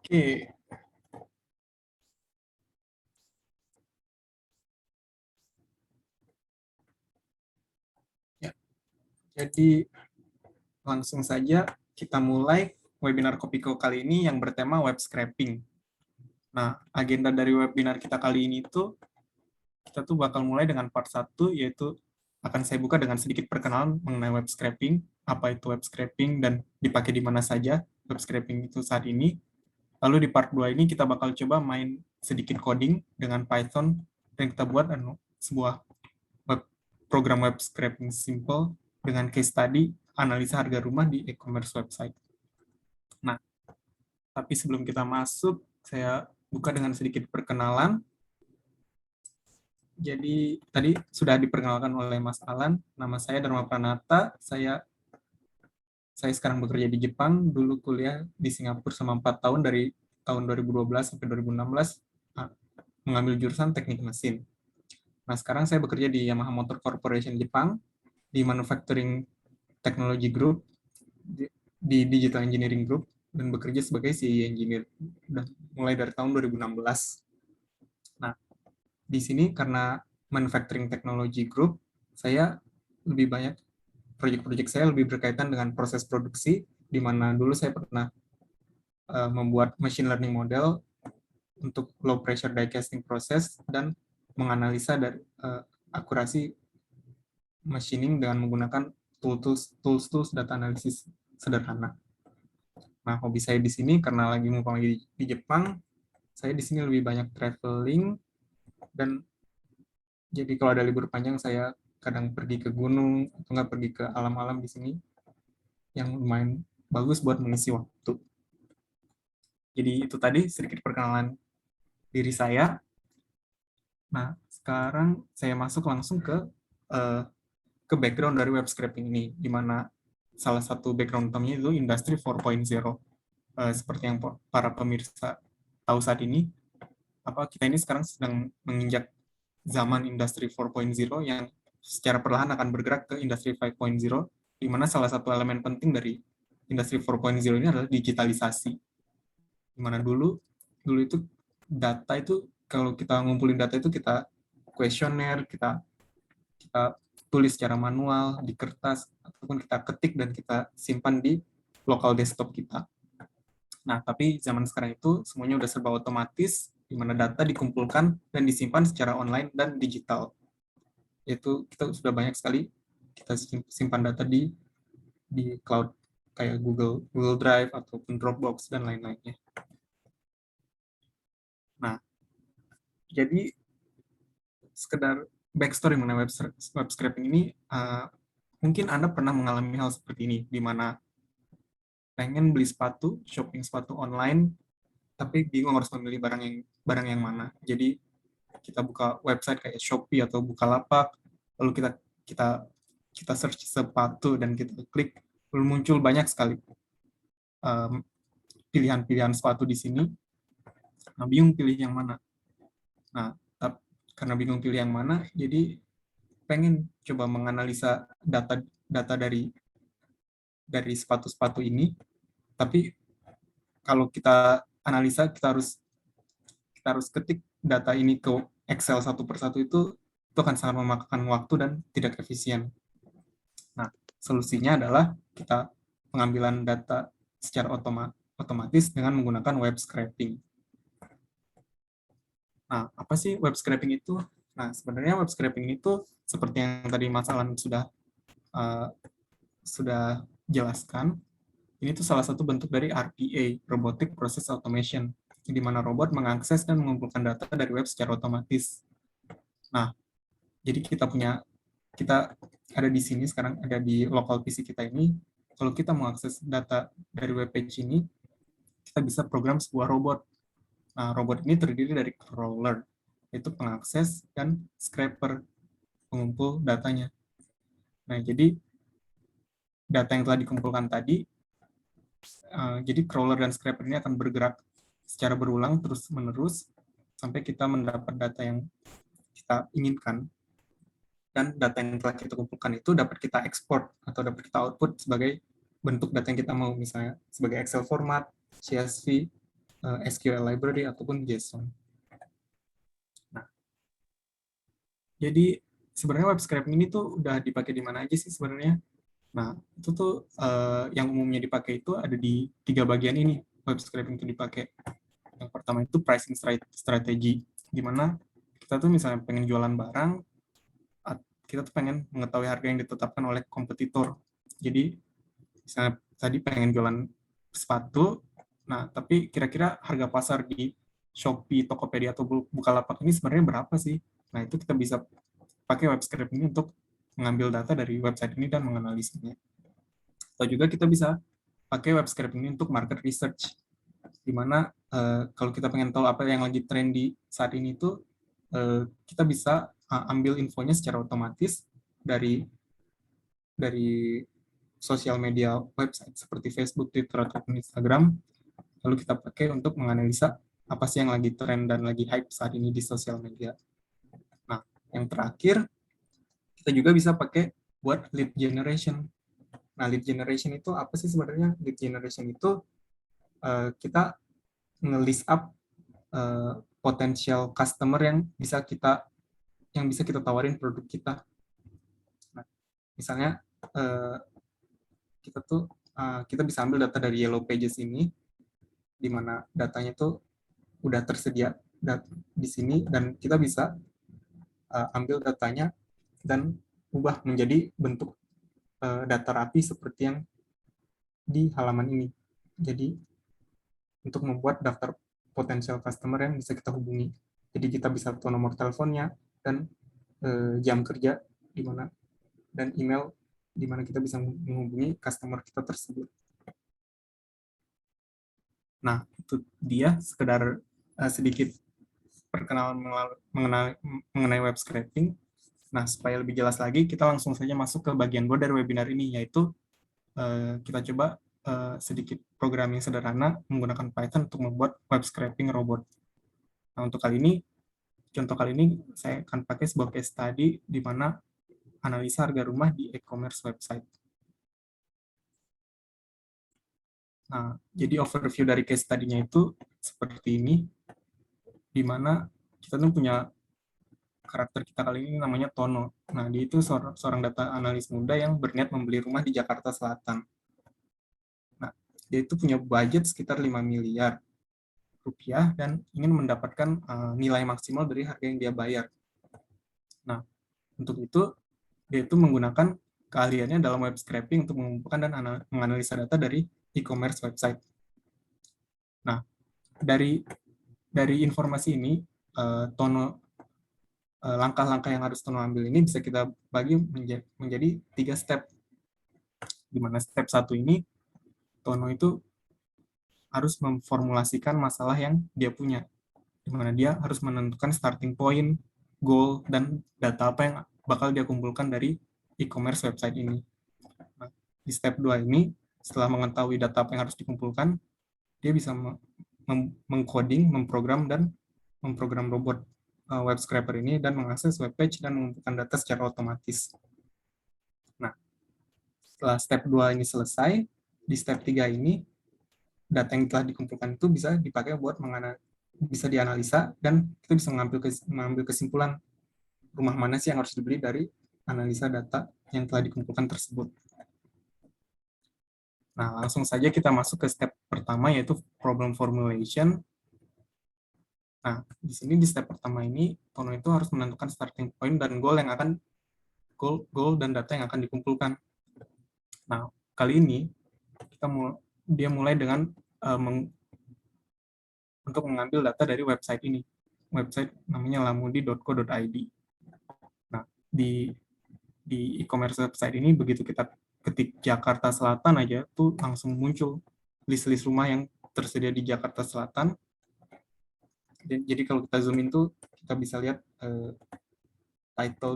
Oke, ya. Jadi langsung saja kita mulai webinar Kopiko kali ini yang bertema web scraping. Nah, agenda dari webinar kita kali ini kita bakal mulai dengan part 1, yaitu akan saya buka dengan sedikit perkenalan mengenai web scraping, apa itu web scraping dan dipakai di mana saja web scraping itu saat ini. Lalu di part 2 ini kita bakal coba main sedikit coding dengan Python dan kita buat sebuah web, program web scraping simple dengan case study analisa harga rumah di e-commerce website. Nah, tapi sebelum kita masuk, saya buka dengan sedikit perkenalan. Jadi tadi sudah diperkenalkan oleh Mas Alan, nama saya Dharma Pranata, saya sekarang bekerja di Jepang, dulu kuliah di Singapura selama 4 tahun dari tahun 2012 sampai 2016, mengambil jurusan teknik mesin. Nah, sekarang saya bekerja di Yamaha Motor Corporation Jepang, di Manufacturing Technology Group, di Digital Engineering Group, dan bekerja sebagai CE Engineer mulai dari tahun 2016. Nah, di sini karena Manufacturing Technology Group, saya lebih banyak proyek-proyek saya lebih berkaitan dengan proses produksi, di mana dulu saya pernah membuat machine learning model untuk low pressure die casting process dan menganalisa dari akurasi machining dengan menggunakan tools data analisis sederhana. Nah, hobi saya di sini karena mumpung lagi di Jepang, saya di sini lebih banyak traveling, dan jadi kalau ada libur panjang saya kadang pergi ke gunung atau nggak pergi ke alam-alam di sini yang lumayan bagus buat mengisi waktu. Jadi itu tadi sedikit perkenalan diri saya. Nah, sekarang saya masuk langsung ke background dari web scraping ini, di mana salah satu background utamanya itu Industri 4.0. Seperti yang para pemirsa tahu saat ini, kita ini sekarang sedang menginjak zaman Industri 4.0 yang secara perlahan akan bergerak ke Industri 5.0, di mana salah satu elemen penting dari Industri 4.0 ini adalah digitalisasi. Di mana dulu itu data itu, kalau kita ngumpulin data itu kita kuesioner, kita tulis secara manual di kertas, ataupun kita ketik dan kita simpan di lokal desktop kita. Nah, tapi zaman sekarang itu semuanya udah serba otomatis, di mana data dikumpulkan dan disimpan secara online dan digital. Yaitu kita sudah banyak sekali kita simpan data di cloud kayak Google Drive ataupun Dropbox dan lain-lainnya. Nah, jadi sekedar backstory mengenai web scraping ini, mungkin Anda pernah mengalami hal seperti ini, di mana pengen beli sepatu, shopping sepatu online, tapi bingung harus memilih barang yang mana. Jadi kita buka website kayak Shopee atau Bukalapak, lalu kita kita search sepatu dan kita klik, lalu muncul banyak sekali pilihan-pilihan sepatu di sini. Nah, bingung pilih yang mana. Nah, karena bingung pilih yang mana, jadi pengen coba menganalisa data dari sepatu-sepatu ini, tapi kalau kita analisa kita harus ketik data ini ke Excel satu persatu, itu akan sangat memakan waktu dan tidak efisien. Nah, solusinya adalah kita pengambilan data secara otomatis dengan menggunakan web scraping. Nah, apa sih web scraping itu? Nah, sebenarnya web scraping itu seperti yang tadi Mas Alan sudah jelaskan, ini tuh salah satu bentuk dari RPA, Robotic Process Automation, di mana robot mengakses dan mengumpulkan data dari web secara otomatis. Nah, jadi kita ada di sini sekarang, ada di local PC kita ini. Kalau kita mengakses data dari web page ini, kita bisa program sebuah robot. Nah, robot ini terdiri dari crawler, yaitu pengakses, dan scraper, pengumpul datanya. Nah, jadi data yang telah dikumpulkan tadi, jadi crawler dan scraper ini akan bergerak secara berulang terus-menerus sampai kita mendapat data yang kita inginkan. Dan data yang telah kita kumpulkan itu dapat kita ekspor atau dapat kita output sebagai bentuk data yang kita mau, misalnya sebagai Excel format, CSV, SQL library ataupun JSON. Nah, jadi sebenarnya web scraping ini tuh udah dipakai di mana aja sih sebenarnya? Nah, itu tuh yang umumnya dipakai itu ada di 3 bagian ini. Web scraping itu dipakai. Yang pertama itu pricing strategy, di mana kita tuh misalnya pengen jualan barang, kita tuh pengen mengetahui harga yang ditetapkan oleh kompetitor. Jadi, misalnya tadi pengen jualan sepatu, nah tapi kira-kira harga pasar di Shopee, Tokopedia, atau Bukalapak ini sebenarnya berapa sih? Nah, itu kita bisa pakai web scraping ini untuk mengambil data dari website ini dan menganalisanya. Atau juga kita bisa pakai web scraping ini untuk market research, di mana kalau kita pengen tahu apa yang lagi trendy saat ini itu kita bisa ambil infonya secara otomatis dari sosial media website seperti Facebook, Twitter, ataupun Instagram, lalu kita pakai untuk menganalisa apa sih yang lagi tren dan lagi hype saat ini di sosial media. Nah, yang terakhir, kita juga bisa pakai buat lead generation. Nah, lead generation itu apa sih sebenarnya? Lead generation itu kita nge-list up potensial customer yang bisa kita tawarin produk kita. Nah, misalnya kita bisa ambil data dari Yellow Pages ini, di mana datanya tuh udah tersedia di sini, dan kita bisa ambil datanya dan ubah menjadi bentuk data rapi seperti yang di halaman ini. Jadi untuk membuat daftar potensial customer yang bisa kita hubungi. Jadi kita bisa tahu nomor teleponnya dan jam kerja di mana, dan email di mana kita bisa menghubungi customer kita tersebut. Nah, itu dia sekedar sedikit perkenalan mengenai web scraping. Nah, supaya lebih jelas lagi, kita langsung saja masuk ke bagian 2 dari webinar ini, yaitu kita coba sedikit programming sederhana menggunakan Python untuk membuat web scraping robot. Nah, untuk contoh kali ini saya akan pakai sebuah case study di mana analisa harga rumah di e-commerce website. Nah, jadi overview dari case study-nya itu seperti ini, di mana kita tuh punya karakter kita kali ini namanya Tono. Nah, dia itu seorang data analis muda yang berniat membeli rumah di Jakarta Selatan. Nah, dia itu punya budget sekitar 5 miliar rupiah dan ingin mendapatkan nilai maksimal dari harga yang dia bayar. Nah, untuk itu dia itu menggunakan keahliannya dalam web scraping untuk mengumpulkan dan menganalisa data dari e-commerce website. Nah, dari informasi ini, langkah-langkah yang harus Tono ambil ini bisa kita bagi menjadi 3 step. Di mana step 1 ini, Tono itu harus memformulasikan masalah yang dia punya, di mana dia harus menentukan starting point, goal, dan data apa yang bakal dia kumpulkan dari e-commerce website ini. Nah, di step 2 ini, setelah mengetahui data apa yang harus dikumpulkan, dia bisa mengcoding, memprogram robot web scraper ini dan mengakses web page dan mengumpulkan data secara otomatis. Nah, setelah step 2 ini selesai, di step 3 ini, data yang telah dikumpulkan itu bisa dipakai buat bisa dianalisa, dan kita bisa mengambil kesimpulan rumah mana sih yang harus dibeli dari analisa data yang telah dikumpulkan tersebut. Nah, langsung saja kita masuk ke step pertama, yaitu problem formulation. Nah, di sini di step pertama ini, Tono itu harus menentukan starting point dan goal dan data yang akan dikumpulkan. Nah, kali ini dia mulai dengan untuk mengambil data dari website ini. Website namanya lamudi.co.id. Nah, di e-commerce website ini, begitu kita ketik Jakarta Selatan aja, tuh langsung muncul list-list rumah yang tersedia di Jakarta Selatan. Jadi kalau kita zoom in tuh, kita bisa lihat title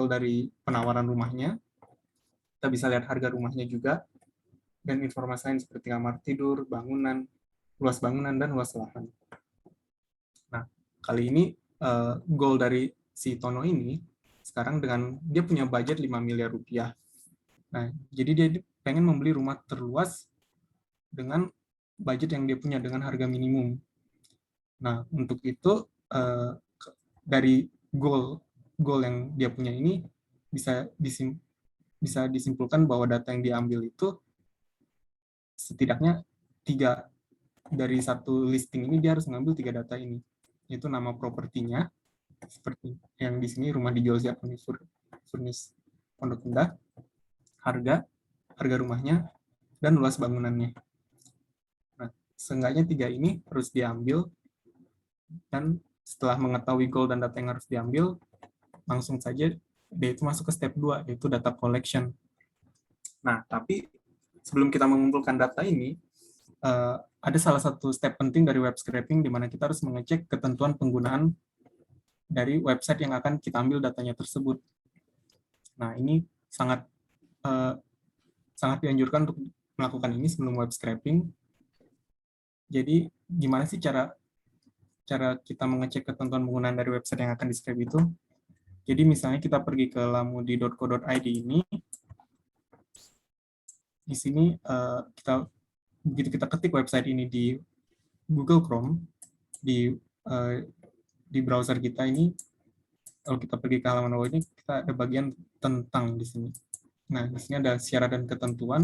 dari penawaran rumahnya. Kita bisa lihat harga rumahnya juga, dan informasi lain seperti kamar tidur, luas bangunan, dan luas lahan. Nah, kali ini goal dari si Tono ini, sekarang dengan dia punya budget 5 miliar rupiah. Nah, jadi dia pengen membeli rumah terluas dengan budget yang dia punya dengan harga minimum. Nah, untuk itu dari goal yang dia punya ini bisa disimpulkan bahwa data yang diambil itu setidaknya 3 dari satu listing ini dia harus mengambil 3 data ini, yaitu nama propertinya seperti yang di sini rumah dijual siap furnis Pondok Indah, harga rumahnya, dan luas bangunannya. Nah, seenggaknya 3 ini harus diambil, dan setelah mengetahui goal dan data yang harus diambil, langsung saja dia itu masuk ke step 2, yaitu data collection. Nah, tapi sebelum kita mengumpulkan data ini, ada salah satu step penting dari web scraping di mana kita harus mengecek ketentuan penggunaan dari website yang akan kita ambil datanya tersebut. Nah, ini sangat dianjurkan untuk melakukan ini sebelum web scraping. Jadi, gimana sih cara kita mengecek ketentuan penggunaan dari website yang akan di-scrape itu? Jadi, misalnya kita pergi ke lamudi.co.id ini, di sini begitu kita ketik website ini di Google Chrome, di browser kita ini, kalau kita pergi ke halaman bawah ini, kita ada bagian tentang di sini. Nah, di sini ada syarat dan ketentuan,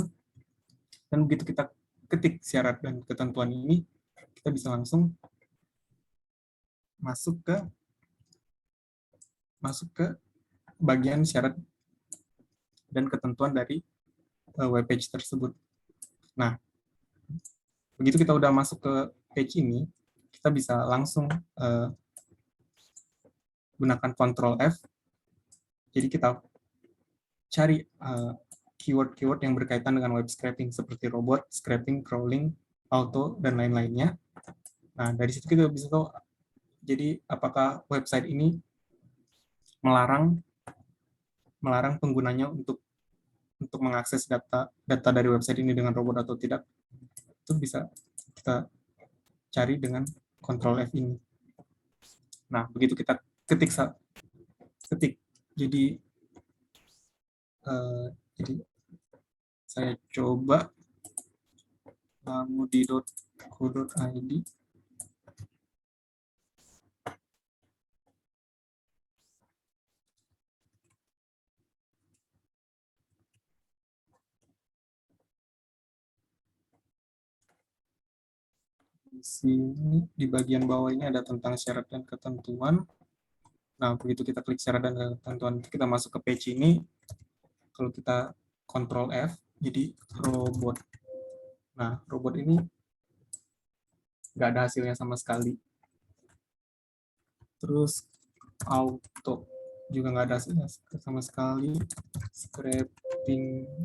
dan begitu kita ketik syarat dan ketentuan ini, kita bisa langsung masuk ke bagian syarat dan ketentuan dari web page tersebut. Nah, begitu kita udah masuk ke page ini, kita bisa langsung gunakan Ctrl F. Jadi kita cari keyword-keyword yang berkaitan dengan web scraping seperti robot, scraping, crawling, auto, dan lain-lainnya. Nah, dari situ kita bisa tahu jadi apakah website ini melarang penggunanya untuk mengakses data dari website ini dengan robot atau tidak. Itu bisa kita cari dengan Ctrl F ini. Nah, begitu kita ketik. Jadi saya coba lamudi.co.id. Di sini di bagian bawah ini ada tentang syarat dan ketentuan. Nah, begitu kita klik syarat dan ketentuan, kita masuk ke page ini. Kalau kita Ctrl F, jadi robot. Nah, robot ini nggak ada hasilnya sama sekali. Terus auto juga nggak ada hasilnya sama sekali. Scraping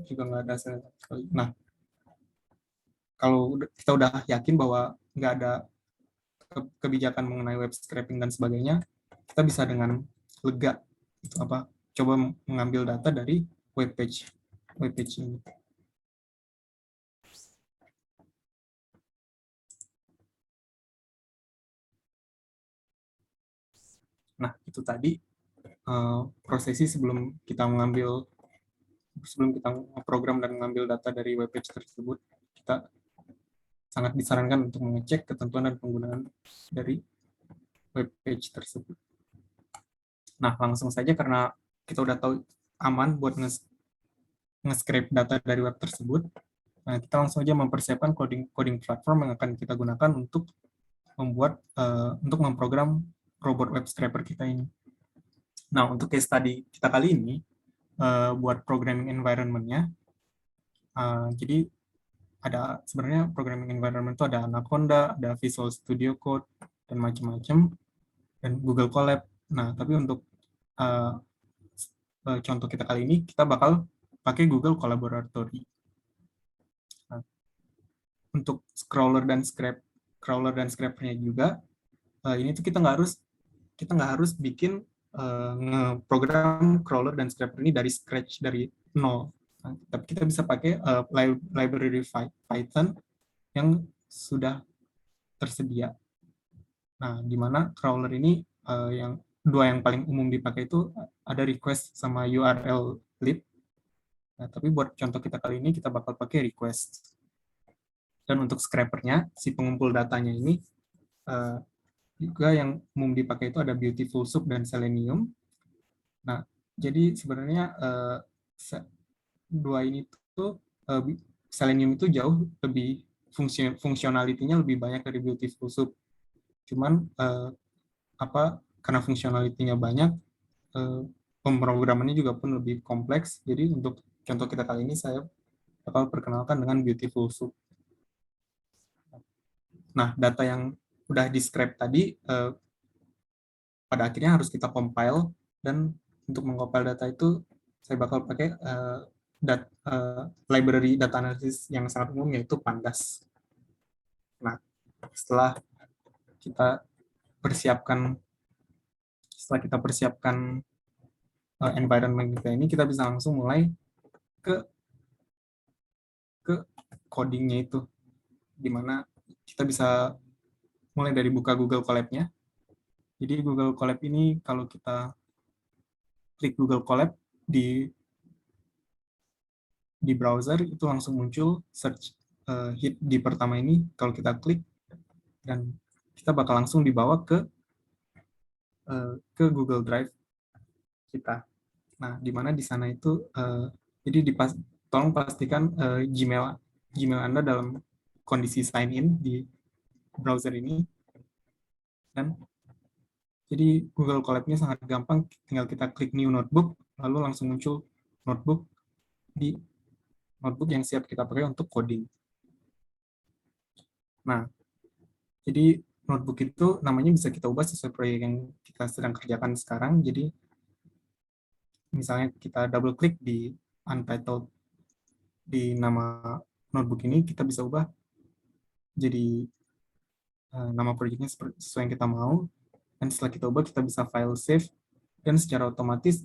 juga nggak ada hasilnya sama sekali. Nah, kalau kita udah yakin bahwa nggak ada kebijakan mengenai web scraping dan sebagainya, kita bisa dengan lega coba mengambil data dari web page ini. Nah, itu tadi prosesi sebelum kita program dan mengambil data dari web page tersebut. Kita sangat disarankan untuk mengecek ketentuan dan penggunaan dari web page tersebut. Nah, langsung saja karena kita udah tahu aman buat nge-scrape data dari web tersebut, nah kita langsung aja mempersiapkan coding platform yang akan kita gunakan untuk memprogram robot web scraper kita ini. Nah, untuk case study kita kali ini, buat programming environment-nya, jadi sebenarnya programming environment itu ada Anaconda, ada Visual Studio Code, dan macam-macam, dan Google Colab. Nah, tapi untuk contoh kita kali ini, kita bakal pakai Google Colaboratory. Nah, untuk crawler dan scraper-nya juga, ini tuh kita nggak harus bikin program crawler dan scraper ini dari scratch, dari nol. Nah, tapi kita bisa pakai library Python yang sudah tersedia. Nah, di mana crawler ini dua yang paling umum dipakai itu ada request sama URL lib. Nah, tapi buat contoh kita kali ini kita bakal pakai request. Dan untuk scrapernya, si pengumpul datanya ini juga yang umum dipakai itu ada Beautiful Soup dan Selenium. Nah, jadi sebenarnya dua ini tuh Selenium itu jauh lebih fungsionalitinya lebih banyak dari Beautiful Soup. Cuman karena fungsionalitinya banyak, pemrogramannya juga pun lebih kompleks. Jadi untuk contoh kita kali ini saya bakal perkenalkan dengan Beautiful Soup. Nah, data yang udah di-scrape tadi pada akhirnya harus kita compile, dan untuk mengcompile data itu saya bakal pakai library data analysis yang sangat umum, yaitu Pandas. Nah, setelah kita persiapkan environment kita ini, kita bisa langsung mulai ke codingnya itu, dimana kita bisa mulai dari buka Google Colab-nya. Jadi Google Colab ini kalau kita klik Google Colab di browser itu langsung muncul search hit di pertama ini. Kalau kita klik, dan kita bakal langsung dibawa ke Google Drive kita. Nah, di mana di sana itu jadi tolong pastikan Gmail Anda dalam kondisi sign in di browser ini. Dan jadi Google Colab-nya sangat gampang, tinggal kita klik new notebook, lalu langsung muncul notebook yang siap kita pakai untuk coding. Nah, jadi notebook itu namanya bisa kita ubah sesuai proyek yang kita sedang kerjakan sekarang. Jadi misalnya kita double klik di untitled di nama notebook ini, kita bisa ubah jadi nama proyeknya sesuai yang kita mau. Dan setelah kita ubah, kita bisa file save, dan secara otomatis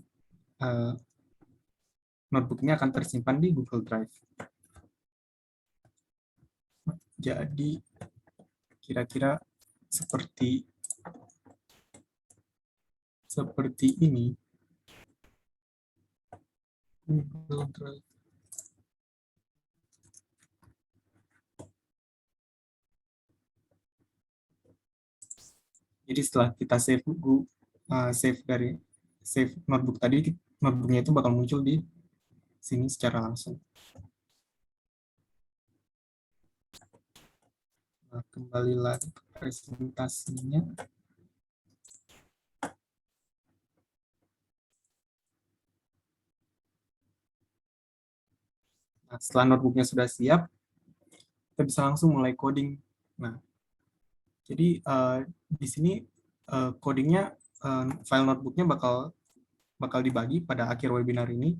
notebook ini akan tersimpan di Google Drive. Jadi kira-kira seperti ini Google Drive. Jadi setelah kita save notebook tadi, notebooknya itu bakal muncul di sini secara langsung. Nah, kembali lagi ke presentasinya. Nah, setelah notebooknya sudah siap, kita bisa langsung mulai coding. Nah, jadi di sini codingnya, file notebooknya bakal dibagi pada akhir webinar ini.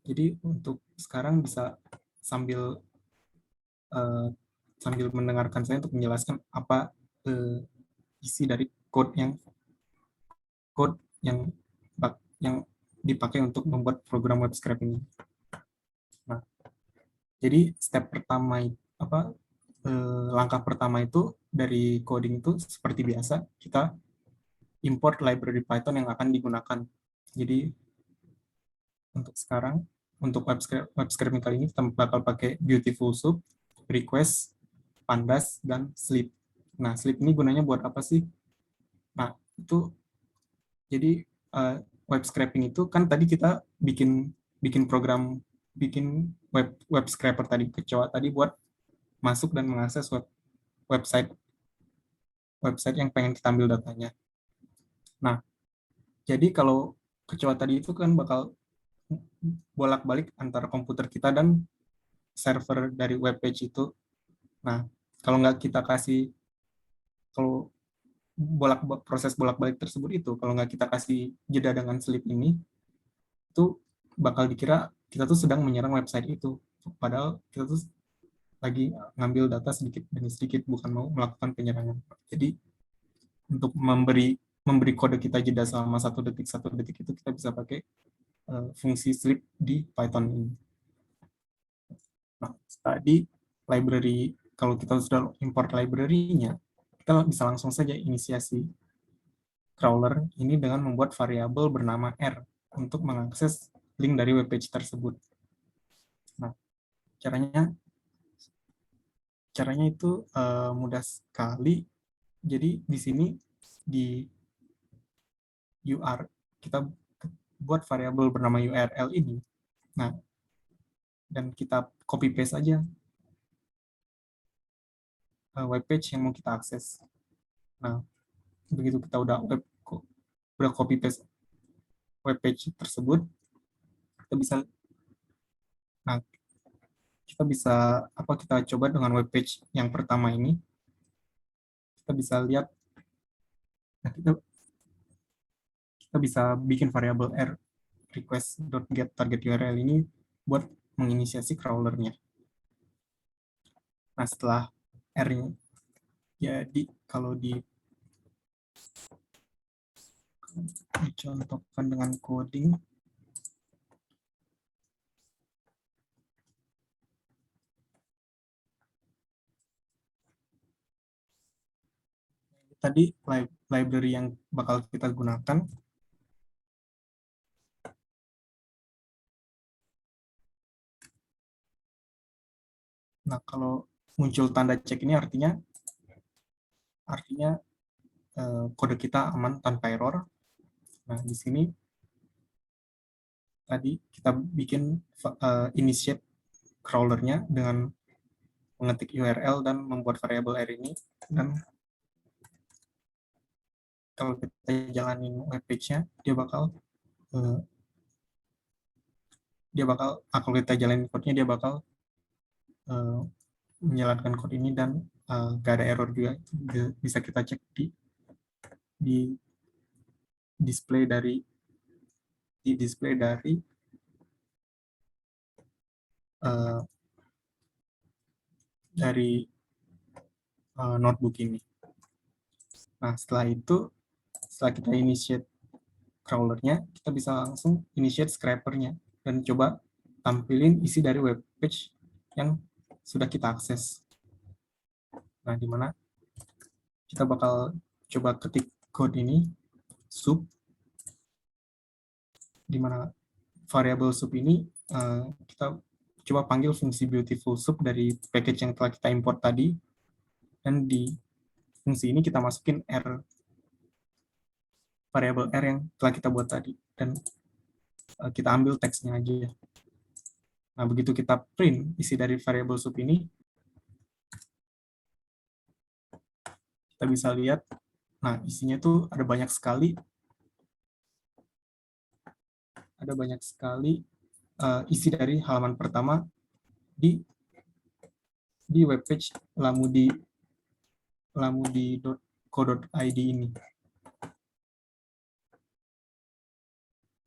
Jadi untuk sekarang bisa sambil mendengarkan saya untuk menjelaskan apa isi dari code yang dipakai untuk membuat program web scrape ini. Nah, jadi langkah pertama itu dari coding itu seperti biasa, kita import library Python yang akan digunakan. Jadi untuk sekarang, untuk web scraping kali ini kita bakal pakai Beautiful Soup, Request, Pandas, dan Sleep. Nah, Sleep ini gunanya buat apa sih? Nah, itu jadi web scraping itu kan tadi kita bikin web scraper tadi, kecoa tadi buat masuk dan mengakses website yang pengen kita ambil datanya. Nah, jadi kalau kecoa tadi itu kan bakal bolak-balik antara komputer kita dan server dari web page itu. Nah, kalau nggak kita kasih, kalau proses bolak-balik tersebut itu, kalau nggak kita kasih jeda dengan sleep ini, itu bakal dikira kita tuh sedang menyerang website itu. Padahal kita tuh lagi ngambil data sedikit demi sedikit, bukan mau melakukan penyerangan. Jadi untuk memberi kode kita jeda selama 1 detik itu, kita bisa pakai fungsi sleep di Python ini. Nah, tadi library, kalau kita sudah import library-nya, kita bisa langsung saja inisiasi crawler ini dengan membuat variabel bernama R untuk mengakses link dari web page tersebut. Nah, caranya Caranya itu mudah sekali. Jadi di sini di UR kita buat variabel bernama URL ini. Nah, dan kita copy paste aja web page yang mau kita akses. Nah, begitu kita udah copy paste web page tersebut, kita bisa nah kita bisa kita coba dengan web page yang pertama ini. Kita bisa lihat, nah, kita bisa bikin variabel r request.get target URL ini buat menginisiasi crawlernya. Nah, setelah R-nya jadi, kalau dicontohkan dengan coding, tadi library yang bakal kita gunakan. Nah, kalau muncul tanda cek ini artinya kode kita aman tanpa error. Nah, di sini tadi kita bikin initiate crawlernya dengan mengetik URL dan membuat variabel R ini. Dan kalau kita jalanin web page-nya, eh, kalau kita jalanin code-nya, dia bakal eh, menjalankan code ini dan gak ada error juga. Bisa kita cek di display dari uh, notebook ini. Nah, setelah kita initiate crawlernya, kita bisa langsung initiate scrapernya dan coba tampilin isi dari web page yang sudah kita akses. Nah, di mana kita bakal coba ketik code ini, sub, di mana variabel sub ini kita coba panggil fungsi beautiful sub dari package yang telah kita import tadi, dan di fungsi ini kita masukin variabel R yang telah kita buat tadi, dan kita ambil teksnya aja. Nah, begitu kita print isi dari variabel sub ini, kita bisa lihat, nah isinya tuh ada banyak sekali isi dari halaman pertama di webpage lamudi.co.id ini.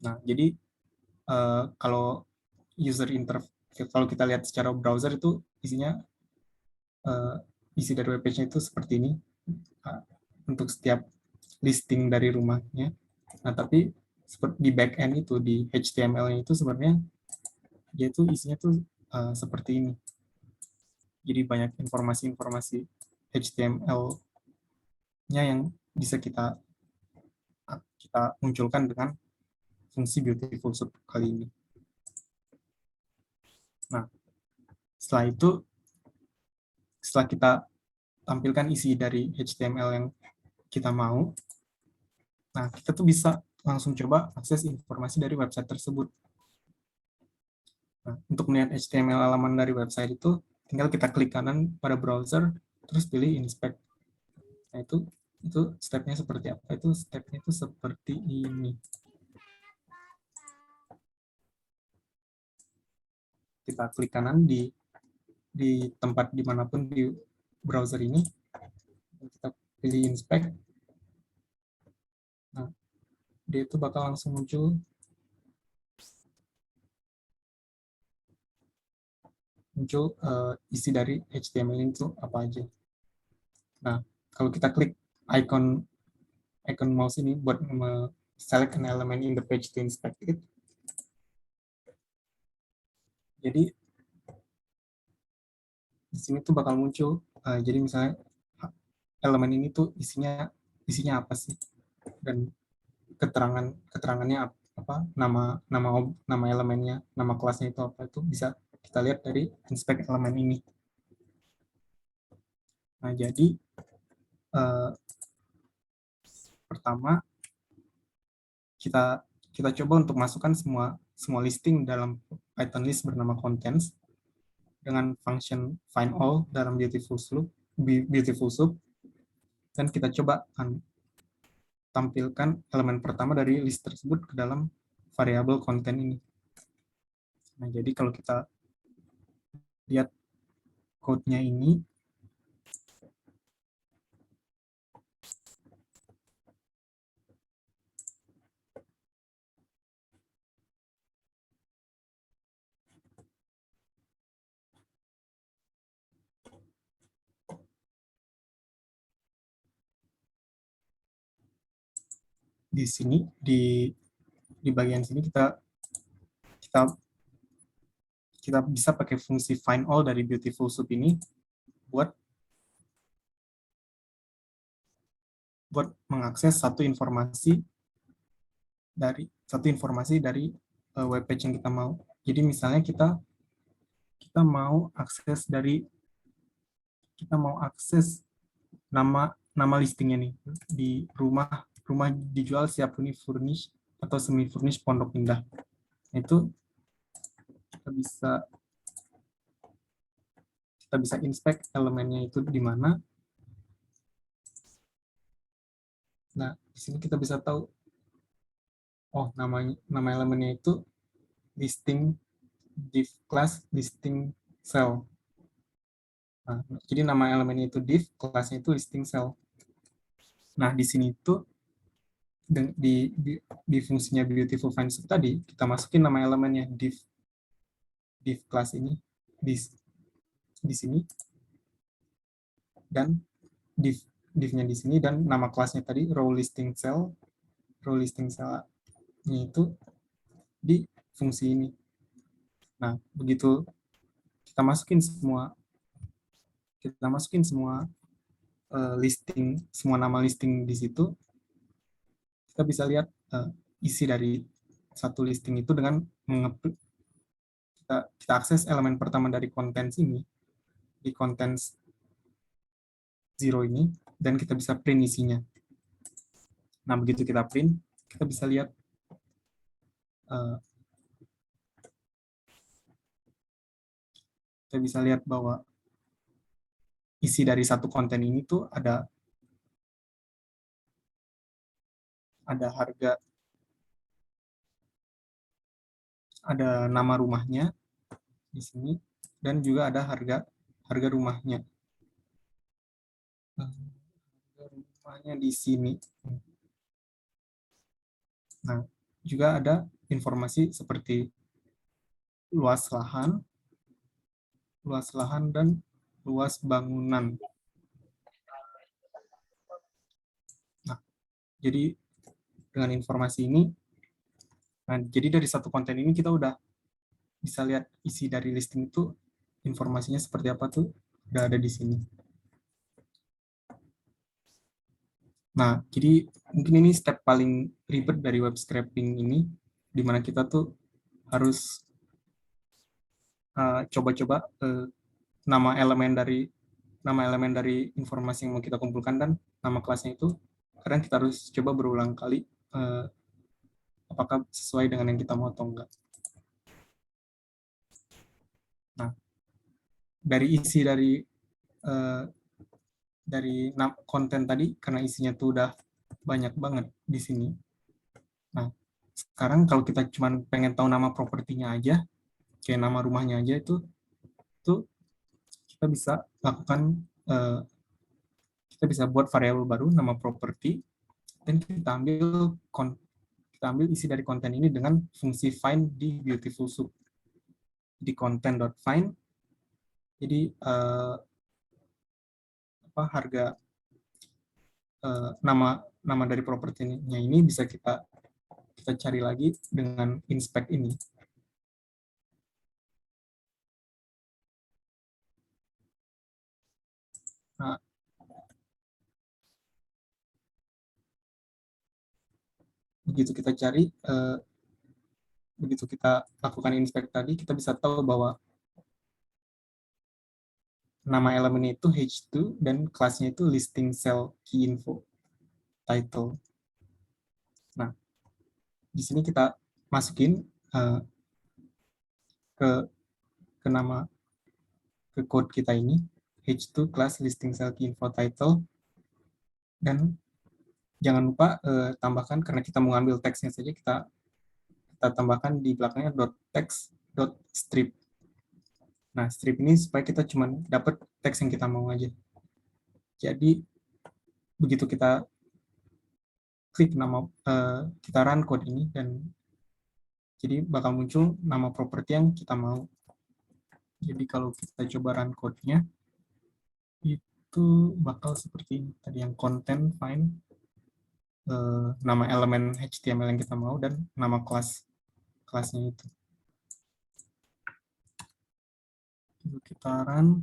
Nah, jadi kalau user interface, kalau kita lihat secara browser itu isinya isi dari webpage-nya itu seperti ini untuk setiap listing dari rumahnya. Nah, tapi di backend itu, di HTML-nya itu sebenarnya dia itu isinya tuh seperti ini. Jadi banyak informasi-informasi HTML-nya yang bisa kita munculkan dengan fungsi beautiful sub kali ini. Nah, setelah kita tampilkan isi dari HTML yang kita mau, nah kita tuh bisa langsung coba akses informasi dari website tersebut. Nah, untuk melihat HTML halaman dari website itu, tinggal kita klik kanan pada browser, terus pilih inspect. Nah, itu stepnya seperti apa? Stepnya itu seperti ini. Kita klik kanan di tempat dimanapun di browser ini, kita pilih inspect. Nah, dia itu bakal langsung muncul isi dari HTML itu apa aja. Nah, kalau kita klik icon mouse ini buat select an element in the page to inspect it, jadi di sini tuh bakal muncul. Jadi misalnya elemen ini tuh isinya apa sih, dan keterangannya apa, nama elemennya, nama kelasnya itu apa, itu bisa kita lihat dari inspect elemen ini. Nah, jadi pertama kita kita coba untuk masukkan semua listing dalam Python list bernama contents dengan function find all dalam Beautiful Soup, dan kita coba tampilkan elemen pertama dari list tersebut ke dalam variabel konten ini. Nah, jadi kalau kita lihat code-nya ini, di sini di bagian sini kita kita kita bisa pakai fungsi find all dari Beautiful Soup ini buat mengakses satu informasi dari web page yang kita mau. Jadi misalnya kita mau akses nama nama listingnya nih di rumah dijual siap huni furnish atau semi furnish Pondok Indah. Itu kita bisa inspect elemennya itu di mana. Nah, di sini kita bisa tahu, oh, nama elemennya itu listing div class listing cell. Nah, jadi nama elemennya itu div, kelasnya itu listing cell. Nah, di sini itu di fungsinya Beautiful Find Soup tadi, kita masukin nama elemennya div class ini di sini, dan divnya di sini, dan nama kelasnya tadi row listing cell itu di fungsi ini. Nah, begitu kita masukin semua semua nama listing di situ, kita bisa lihat isi dari satu listing itu dengan kita akses elemen pertama dari contents ini di contents 0 ini, dan kita bisa print isinya. Nah, begitu kita print, kita bisa lihat bahwa isi dari satu konten ini tuh ada harga, ada nama rumahnya di sini, dan juga ada harga rumahnya. Rumahnya di sini. Nah, juga ada informasi seperti luas lahan dan luas bangunan. Nah, jadi dengan informasi ini, jadi dari satu konten ini kita udah bisa lihat isi dari listing itu informasinya seperti apa tuh udah ada di sini. Nah, jadi mungkin ini step paling ribet dari web scraping ini, di mana kita tuh harus coba-coba nama elemen dari informasi yang mau kita kumpulkan dan nama kelasnya itu, kadang kita harus coba berulang kali apakah sesuai dengan yang kita mau atau enggak. Nah, dari isi dari konten tadi, karena isinya tuh udah banyak banget di sini. Nah, sekarang kalau kita cuma pengen tahu nama propertinya aja, kayak nama rumahnya aja, itu kita bisa lakukan, kita bisa buat variabel baru nama properti, dan kita ambil isi dari konten ini dengan fungsi find di Beautiful Soup. Di content.find, jadi harga nama dari propertinya ini bisa kita cari lagi dengan inspect ini. Nah, begitu kita cari, begitu kita lakukan inspect tadi, kita bisa tahu bahwa nama elemennya itu h2 dan kelasnya itu listing cell key info title. Nah, di sini kita masukin uh, ke ke nama ke code kita ini h2 class listing cell key info title, dan jangan lupa tambahkan, karena kita mau ngambil teksnya saja, kita tambahkan di belakangnya .text.strip. Nah, strip ini supaya kita cuma dapat teks yang kita mau aja. Jadi begitu kita klik nama, kita run code ini, dan jadi bakal muncul nama properti yang kita mau. Jadi kalau kita coba run code-nya, itu bakal seperti ini. Tadi yang content find nama elemen HTML yang kita mau dan nama kelasnya itu. Kita run,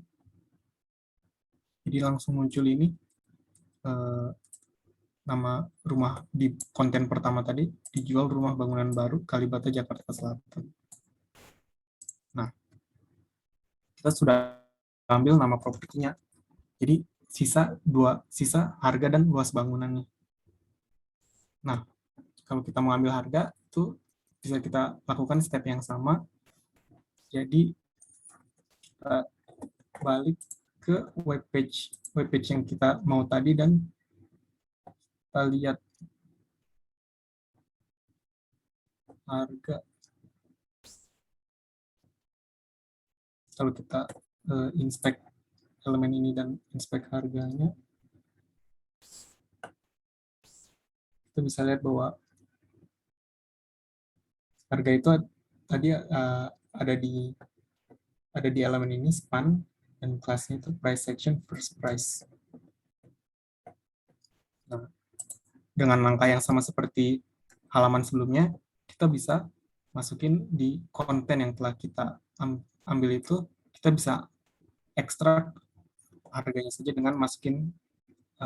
jadi langsung muncul ini nama rumah di konten pertama tadi, dijual rumah bangunan baru Kalibata Jakarta Selatan. Nah, kita sudah ambil nama propertinya. Jadi sisa harga dan luas bangunannya. Nah, kalau kita mau ambil harga itu bisa kita lakukan step yang sama. Jadi kita balik ke webpage yang kita mau tadi, dan kita lihat harga. Kalau kita inspect elemen ini dan inspect harganya, kita bisa lihat bahwa harga itu tadi ada di elemen ini span, dan kelasnya itu price section first price. Nah, dengan langkah yang sama seperti halaman sebelumnya, kita bisa masukin di konten yang telah kita ambil itu, kita bisa ekstrak harganya saja dengan masukin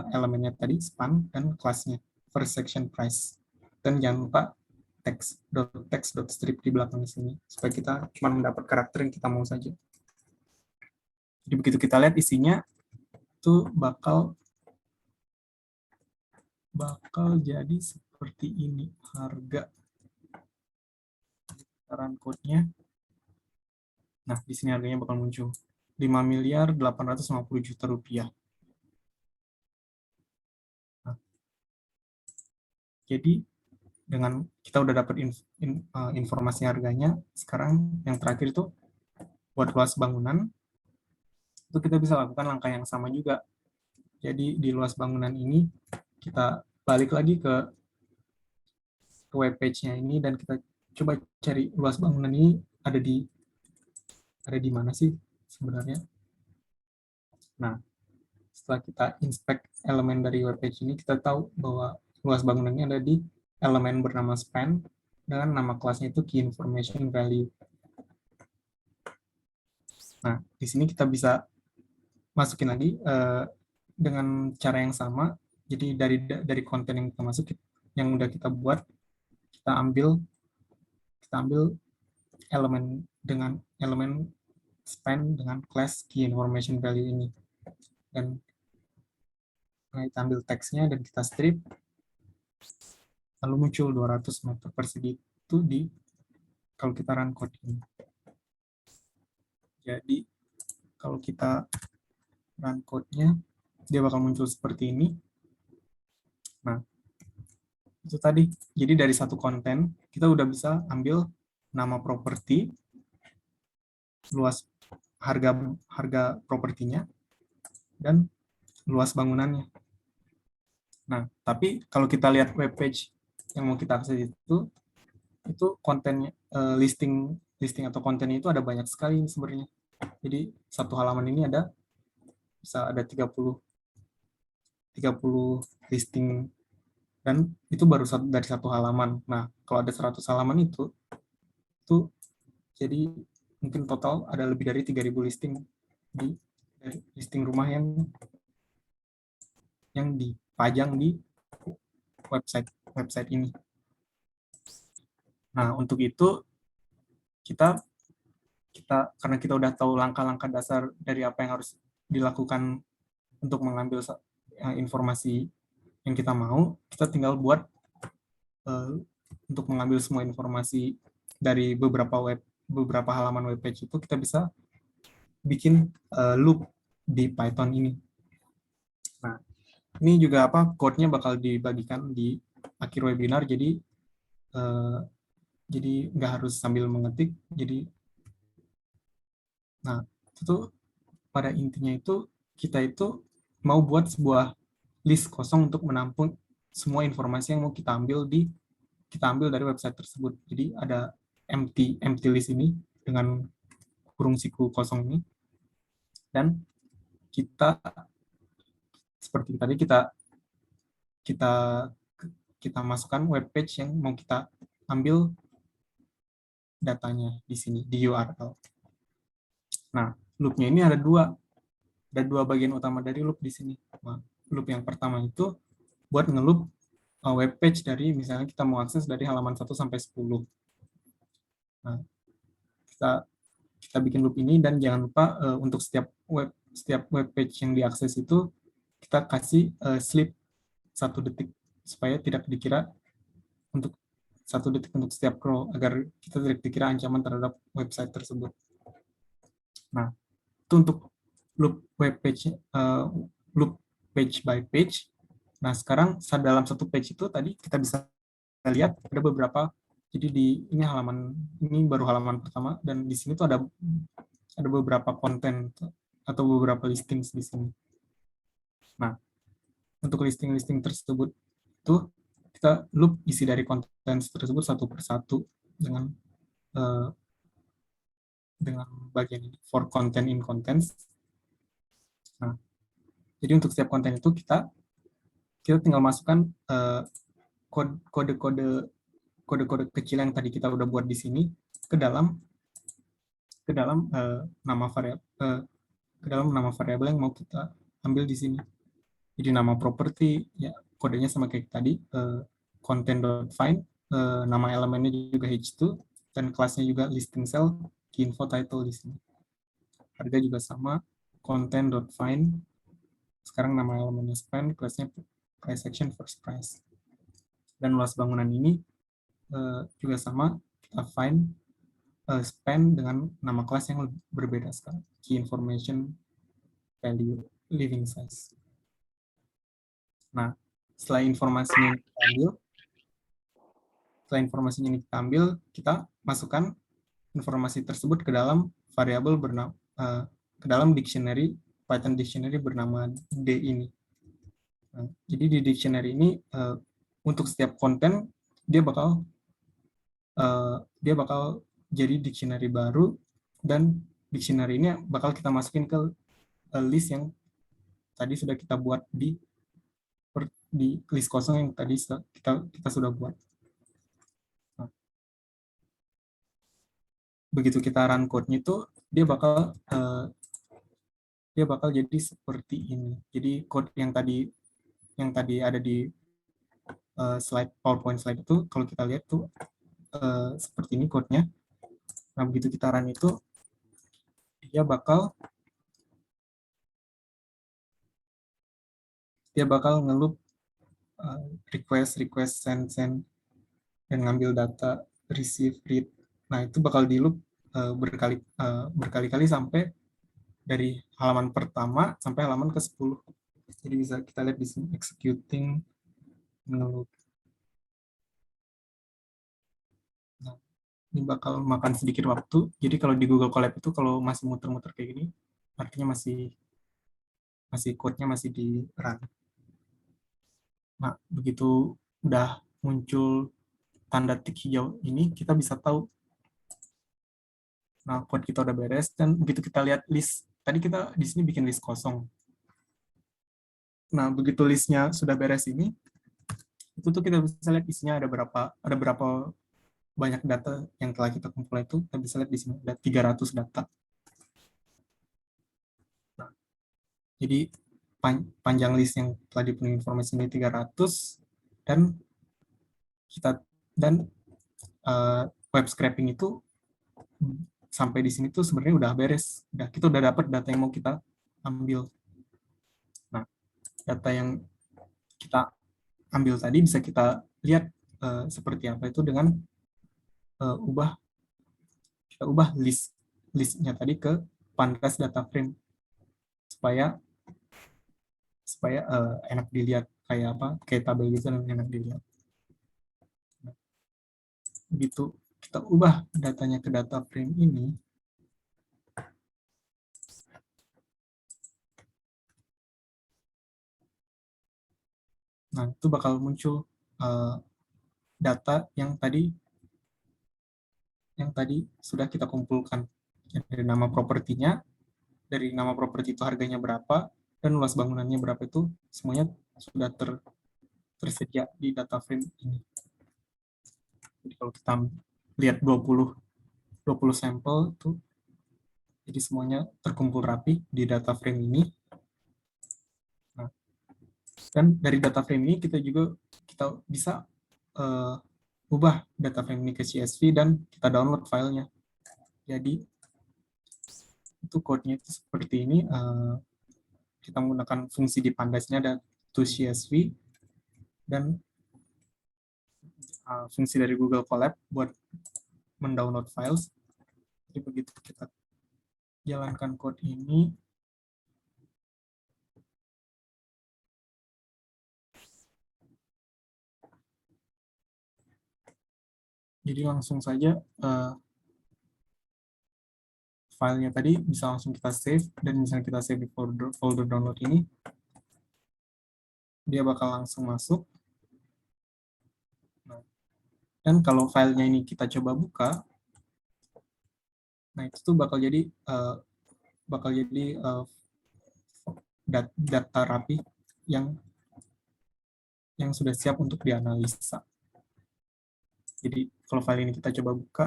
elemennya tadi span dan kelasnya first section price. Dan jangan lupa text.strip di belakang sini supaya kita cuma mendapat karakter yang kita mau saja. Jadi begitu kita lihat isinya itu bakal jadi seperti ini harga. Run code-nya. Nah, di sini harganya bakal muncul 5.850.000.000 rupiah. Nah, jadi dengan kita udah dapat informasi harganya, sekarang yang terakhir itu buat luas bangunan, itu kita bisa lakukan langkah yang sama juga. Jadi di luas bangunan ini, kita balik lagi ke web page-nya ini, dan kita coba cari luas bangunan ini ada di mana sih sebenarnya. Nah, setelah kita inspect elemen dari web page ini, kita tahu bahwa luas bangunannya ada di elemen bernama span dengan nama kelasnya itu key information value. Nah, di sini kita bisa masukin lagi dengan cara yang sama. Jadi dari konten yang kita masuk, yang udah kita buat, kita ambil elemen span dengan class key information value ini, dan kita ambil teksnya dan kita strip, lalu muncul 200 meter persegi itu kalau kita run code ini. Jadi kalau kita run code-nya, dia bakal muncul seperti ini. Nah, itu tadi. Jadi dari satu konten, kita udah bisa ambil nama properti, luas harga propertinya, dan luas bangunannya. Nah, tapi kalau kita lihat web page yang mau kita akses itu kontennya, listing atau kontennya itu ada banyak sekali sebenarnya. Jadi satu halaman ini bisa ada 30 listing, dan itu baru dari satu halaman. Nah, kalau ada 100 halaman itu jadi mungkin total ada lebih dari 3.000 listing dari listing rumah yang dipajang di website ini. Nah, untuk itu kita karena kita udah tahu langkah-langkah dasar dari apa yang harus dilakukan untuk mengambil informasi yang kita mau, kita tinggal buat untuk mengambil semua informasi dari beberapa halaman web page itu, kita bisa bikin loop di Python ini. Nah, ini juga code-nya bakal dibagikan di akhir webinar, jadi nggak harus sambil mengetik. Nah, itu pada intinya itu kita itu mau buat sebuah list kosong untuk menampung semua informasi yang mau kita ambil dari website tersebut. Jadi ada empty list ini dengan kurung siku kosong ini, dan kita seperti tadi kita kita masukkan web page yang mau kita ambil datanya di sini di URL. Nah, loopnya ini ada dua bagian utama dari loop di sini. Nah, loop yang pertama itu buat ngeloop web page dari, misalnya kita mau akses dari halaman 1 sampai 10. Nah, kita bikin loop ini, dan jangan lupa untuk setiap web page yang diakses itu kita kasih sleep 1 detik supaya tidak dikira untuk 1 detik untuk setiap scroll, agar kita tidak dikira ancaman terhadap website tersebut. Nah, itu untuk loop web page, loop page by page. Nah, sekarang dalam satu page itu tadi kita bisa lihat ada beberapa. Jadi ini baru halaman pertama, dan di sini tuh ada beberapa konten atau beberapa listings di sini. Nah, untuk listing-listing tersebut itu kita loop isi dari konten tersebut satu persatu dengan bagian ini, for content in contents. Nah, jadi untuk setiap konten itu kita tinggal masukkan kode-kode kecil yang tadi kita udah buat di sini ke dalam nama variabel yang mau kita ambil di sini. Jadi nama properti ya kodenya sama kayak tadi, content.find, nama elemennya juga h2, dan kelasnya juga listing cell, key info title di sini. Harga juga sama, content.find. Sekarang nama elemennya spend, kelasnya price action first price. Dan luas bangunan ini juga sama, kita find spend dengan nama kelas yang berbeda sekarang, key information value living size. Nah, setelah informasinya kita ambil, kita masukkan informasi tersebut ke dalam variabel ke dalam dictionary, Python dictionary bernama D ini. Nah, jadi di dictionary ini untuk setiap konten dia bakal jadi dictionary baru, dan dictionary ini bakal kita masukin ke list yang tadi sudah kita buat di list kosong yang tadi kita sudah buat. Nah, begitu kita run code-nya itu dia bakal jadi seperti ini. Jadi code yang tadi ada di slide PowerPoint slide itu, kalau kita lihat tuh seperti ini code-nya. Nah, begitu kita run itu dia bakal ngeloop request, send, dan ngambil data, receive, read. Nah, itu bakal di loop berkali-kali sampai dari halaman pertama sampai halaman ke-10. Jadi bisa kita lihat di sini executing ngeloop. Nah, ini bakal makan sedikit waktu. Jadi kalau di Google Colab itu kalau masih muter-muter kayak gini, artinya masih code-nya masih di run. Nah, begitu udah muncul tanda tik hijau ini, kita bisa tahu, nah, code kita udah beres. Dan begitu kita lihat list, tadi kita di sini bikin list kosong. Nah, begitu listnya sudah beres ini, itu tuh kita bisa lihat isinya ada berapa banyak data yang telah kita kumpulkan. Itu kita bisa lihat di sini ada 300 data. Nah, jadi panjang list yang telah dipenuhi informasi ini 300, dan web scraping itu sampai di sini tuh sebenarnya udah beres. Kita udah dapat data yang mau kita ambil. Nah, data yang kita ambil tadi bisa kita lihat seperti apa itu dengan kita ubah listnya tadi ke pandas data frame supaya supaya enak dilihat kayak apa, kayak tabel gitu dan enak dilihat. Begitu kita ubah datanya ke data frame ini, nah itu bakal muncul data yang tadi sudah kita kumpulkan. Dari nama propertinya, dari nama properti itu harganya berapa, dan luas bangunannya berapa, itu semuanya sudah tersedia di data frame ini. Jadi kalau kita lihat 20 sampel itu, jadi semuanya terkumpul rapi di data frame ini. Nah, dan dari data frame ini kita bisa ubah data frame ini ke CSV dan kita download filenya. Jadi itu code-nya itu seperti ini. Kita menggunakan fungsi di pandasnya dan to CSV dan fungsi dari Google Colab buat mendownload files. Jadi begitu kita jalankan code ini, jadi langsung saja filenya tadi bisa langsung kita save, dan misalnya kita save di folder download ini, dia bakal langsung masuk. Nah, dan kalau filenya ini kita coba buka, nah itu tuh bakal jadi data rapi yang sudah siap untuk dianalisa. Jadi kalau file ini kita coba buka,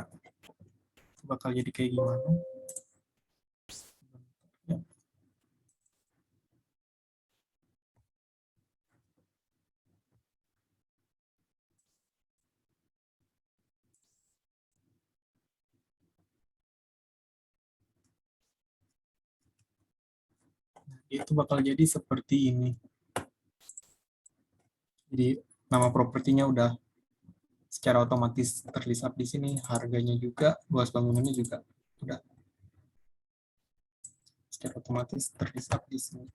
bakal jadi kayak gimana. Ya. Itu bakal jadi seperti ini. Jadi nama propertinya udah secara otomatis terlist di sini, harganya juga, luas bangunannya juga udah secara otomatis terlist di sini.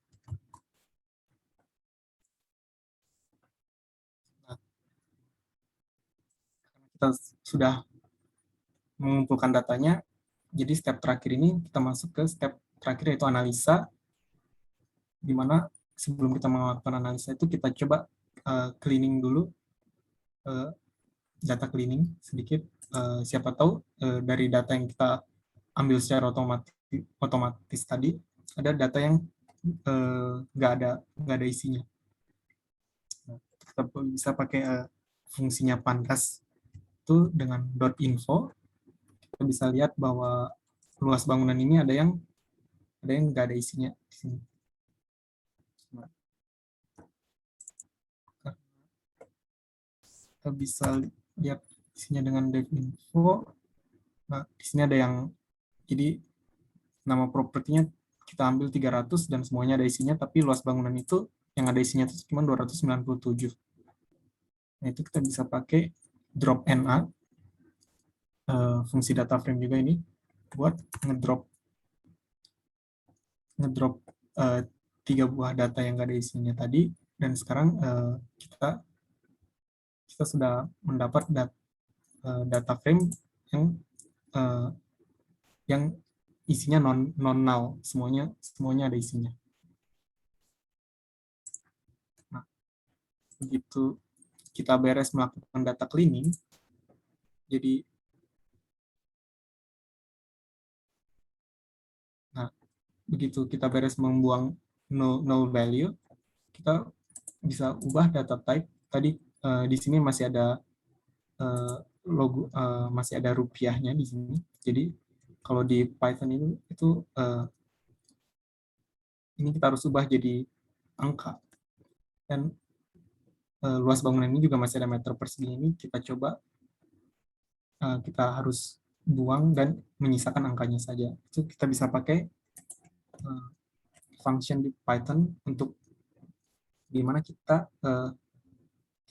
Nah, kita sudah mengumpulkan datanya, jadi step terakhir ini kita masuk ke step terakhir, yaitu analisa, di mana sebelum kita melakukan analisa itu kita coba cleaning dulu, data cleaning sedikit. Siapa tahu dari data yang kita ambil secara otomatis tadi ada data yang nggak ada isinya. Nah, kita bisa pakai fungsinya pandas itu dengan .info. Kita bisa lihat bahwa luas bangunan ini ada yang nggak ada isinya di sini. Kita bisa lihat isinya dengan .info. Nah, di sini ada yang, jadi nama propertinya kita ambil 300 dan semuanya ada isinya, tapi luas bangunan itu yang ada isinya itu cuma 297. Nah, itu kita bisa pakai drop NA, fungsi data frame juga ini, buat ngedrop 3 buah data yang nggak ada isinya tadi, dan sekarang kita sudah mendapat data frame uh, yang isinya non null, semuanya ada isinya. Nah, begitu kita beres melakukan data cleaning, jadi begitu kita beres membuang null value, kita bisa ubah data type. Tadi di sini masih ada logo, masih ada rupiahnya di sini. Jadi kalau di Python itu ini kita harus ubah jadi angka. Dan luas bangunan ini juga masih ada meter persegi, ini kita coba kita harus buang dan menyisakan angkanya saja. Itu kita bisa pakai function di Python untuk gimana kita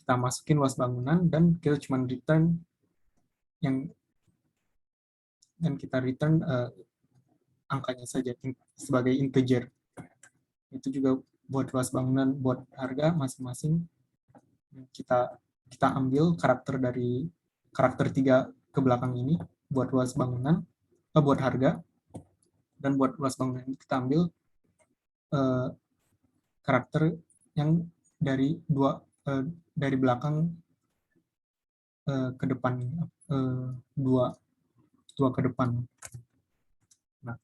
kita masukin luas bangunan dan kita cuma return yang dan kita return angkanya saja sebagai integer. Itu juga buat luas bangunan, buat harga masing-masing kita ambil karakter 3 ke belakang ini buat luas bangunan, buat harga, dan buat luas bangunan ini kita ambil karakter yang dari dari belakang ke depan, dua ke depan. Nah,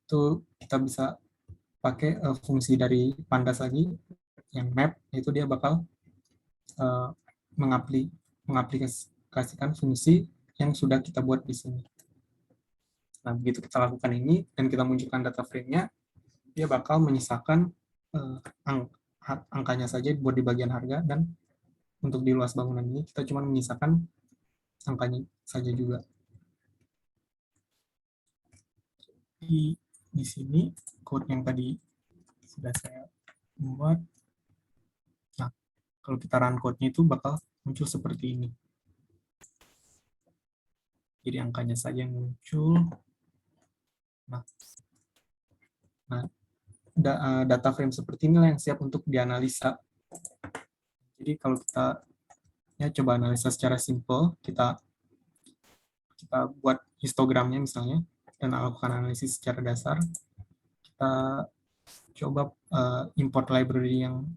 itu kita bisa pakai fungsi dari pandas lagi yang map, itu dia bakal mengaplikasikan fungsi yang sudah kita buat di sini. Nah, begitu kita lakukan ini dan kita munculkan data frame-nya, dia bakal menyisakan angkanya saja buat di bagian harga, dan untuk di luas bangunan ini kita cuma menyisakan angkanya saja juga. Di sini code yang tadi sudah saya buat. Nah, kalau kita run code-nya itu bakal muncul seperti ini. Jadi angkanya saja yang muncul. Nah data frame seperti inilah yang siap untuk dianalisa. Jadi kalau kita coba analisa secara simple, kita buat histogramnya misalnya, dan lakukan analisis secara dasar. Kita coba import library yang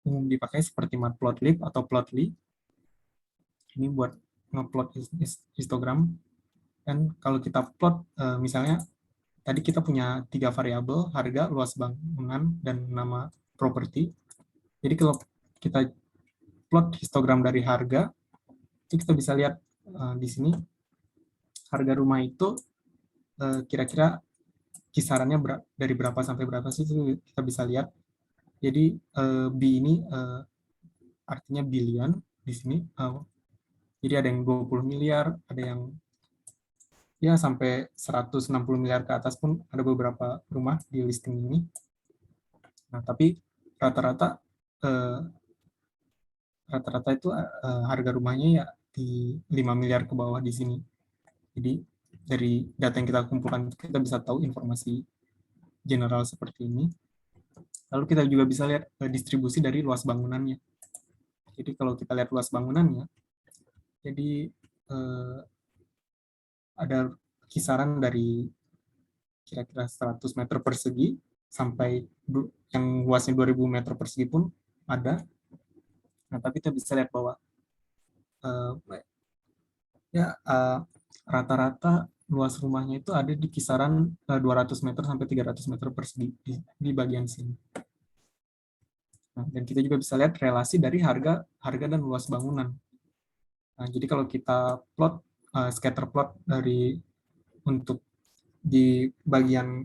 umum dipakai seperti matplotlib atau plotly. Ini buat ngeplot histogram. Dan kalau kita plot, misalnya tadi kita punya 3 variabel, harga, luas bangunan, dan nama properti. Jadi kalau kita plot histogram dari harga, itu kita bisa lihat di sini harga rumah itu kira-kira kisarannya dari berapa sampai berapa sih, itu kita bisa lihat. Jadi B ini artinya billion di sini. Jadi ada yang 20 miliar, ada yang ya sampai 160 miliar ke atas pun ada beberapa rumah di listing ini. Nah, tapi rata-rata itu harga rumahnya ya di 5 miliar ke bawah di sini. Jadi dari data yang kita kumpulkan kita bisa tahu informasi general seperti ini. Lalu kita juga bisa lihat distribusi dari luas bangunannya. Jadi kalau kita lihat luas bangunannya, jadi ada kisaran dari kira-kira 100 meter persegi sampai yang luasnya 2000 meter persegi pun ada. Nah, tapi kita bisa lihat bahwa rata-rata luas rumahnya itu ada di kisaran 200 meter sampai 300 meter persegi di bagian sini. Nah, dan kita juga bisa lihat relasi dari harga dan luas bangunan. Nah, jadi kalau kita plot scatter plot dari untuk di bagian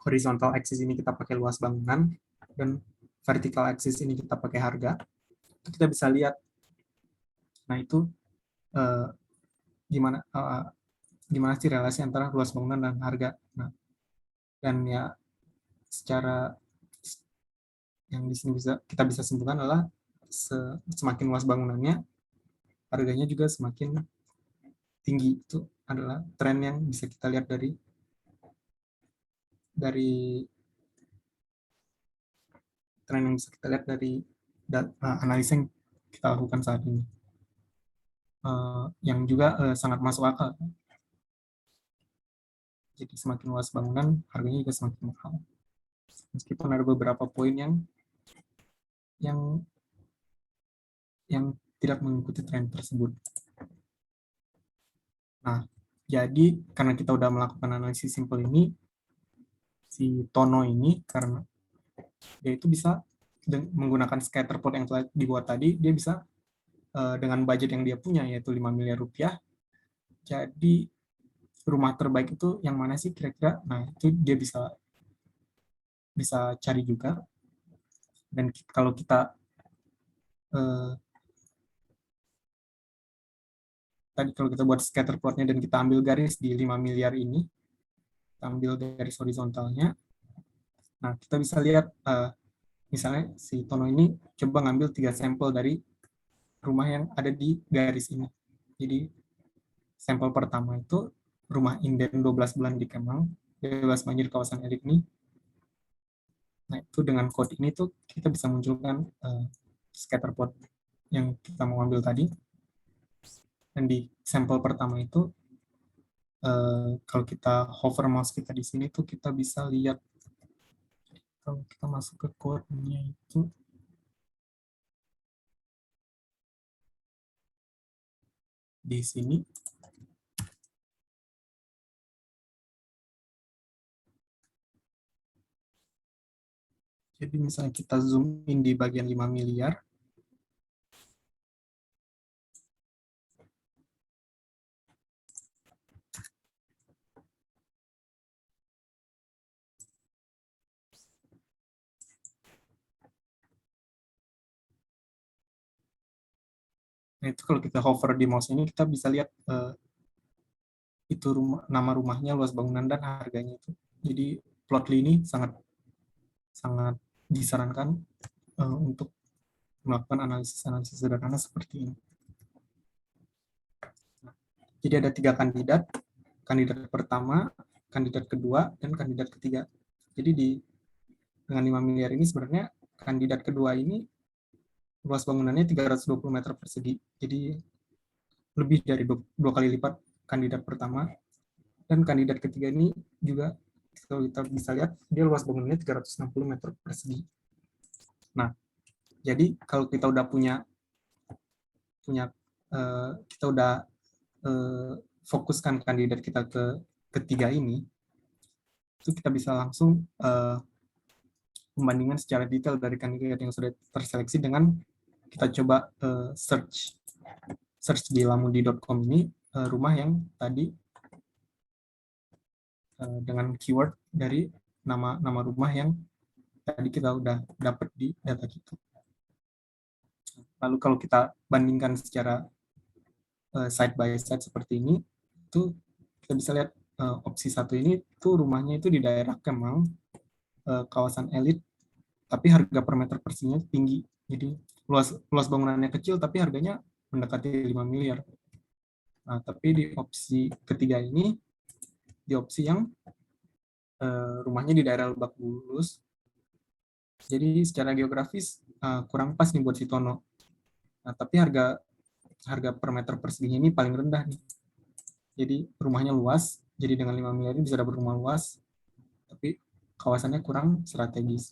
horizontal axis ini kita pakai luas bangunan, dan vertical axis ini kita pakai harga, itu kita bisa lihat. Nah, itu gimana sih relasi antara luas bangunan dan harga. Nah, dan ya secara yang di sini kita bisa simpulkan adalah semakin luas bangunannya, harganya juga semakin tinggi. Itu adalah tren yang bisa kita lihat dari analisa yang kita lakukan saat ini, yang juga sangat masuk akal. Jadi semakin luas bangunan, harganya juga semakin mahal. Meskipun ada beberapa poin yang tidak mengikuti tren tersebut. Nah, jadi karena kita udah melakukan analisis simpel ini, si Tono ini karena dia itu bisa menggunakan scatter plot yang telah dibuat tadi, dia bisa dengan budget yang dia punya yaitu 5 miliar rupiah. Jadi rumah terbaik itu yang mana sih kira-kira? Nah, itu dia bisa cari juga. Dan kalau kita tadi kalau kita buat scatter plotnya dan kita ambil garis di 5 miliar ini, kita ambil garis horizontalnya. Nah, kita bisa lihat misalnya si Tono ini coba ngambil 3 sampel dari rumah yang ada di garis ini. Jadi sampel pertama itu rumah inden 12 bulan di Kemang, bebas banjir kawasan elit ini. Nah, itu dengan kode ini tuh kita bisa munculkan scatter plot yang kita mau ambil tadi. Dan di sampel pertama itu kalau kita hover mouse kita di sini tuh kita bisa lihat kalau kita masuk ke code-nya itu di sini. Jadi misalnya kita zoom in di bagian 5 miliar, nah itu kalau kita hover di mouse ini kita bisa lihat itu nama rumahnya, luas bangunan, dan harganya itu. Jadi Plotly ini sangat sangat disarankan untuk melakukan analisis-analisis sederhana seperti ini. Nah, jadi ada 3 kandidat, kandidat pertama, kandidat kedua, dan kandidat ketiga. Jadi dengan 5 miliar ini sebenarnya kandidat kedua ini luas bangunannya 320 meter persegi. Jadi lebih dari 2 kali lipat kandidat pertama. Dan kandidat ketiga ini juga kalau kita bisa lihat dia luas bangunannya 360 meter persegi. Nah, jadi kalau kita udah punya kita udah fokuskan kandidat kita ke ketiga ini, itu kita bisa langsung membandingkan secara detail dari kandidat yang sudah terseleksi dengan kita coba search di lamudi.com ini rumah yang tadi dengan keyword dari nama rumah yang tadi kita udah dapat di data kita. Lalu kalau kita bandingkan secara side by side seperti ini, itu kita bisa lihat opsi satu ini tuh rumahnya itu di daerah Kemang, kawasan elit, tapi harga per meter perseginya tinggi. Jadi luas bangunannya kecil tapi harganya mendekati 5 miliar. Nah, tapi di opsi ketiga ini, di opsi yang rumahnya di daerah Lebak Bulus, jadi secara geografis kurang pas nih buat si Tono. Nah, tapi harga per meter perseginya ini paling rendah nih. Jadi rumahnya luas, jadi dengan 5 miliar ini bisa dapat rumah luas, tapi kawasannya kurang strategis.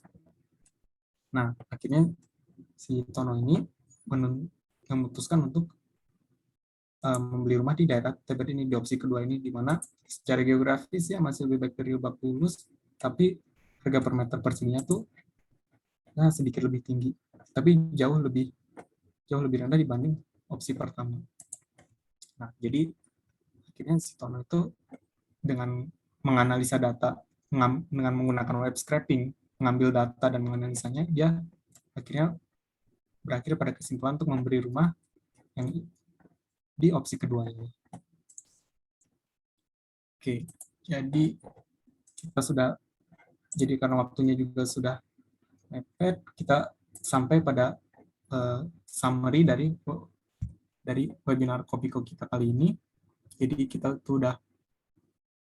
Nah, akhirnya si Tono ini memutuskan untuk membeli rumah di daerah Tebet ini, di opsi kedua ini, di mana secara geografis ya masih lebih baik dari Lebak Bulus, tapi harga per meter perseginya tuh nah, sedikit lebih tinggi, tapi jauh lebih rendah dibanding opsi pertama. Nah, jadi akhirnya si Tono itu dengan menganalisa data, dengan menggunakan web scraping, mengambil data dan menganalisanya, dia akhirnya berakhir pada kesimpulan untuk memberi rumah yang di opsi kedua ini. Oke, jadi kita sudah, jadi karena waktunya juga sudah mepet, kita sampai pada summary dari webinar Kopiko kita kali ini. Jadi kita tuh udah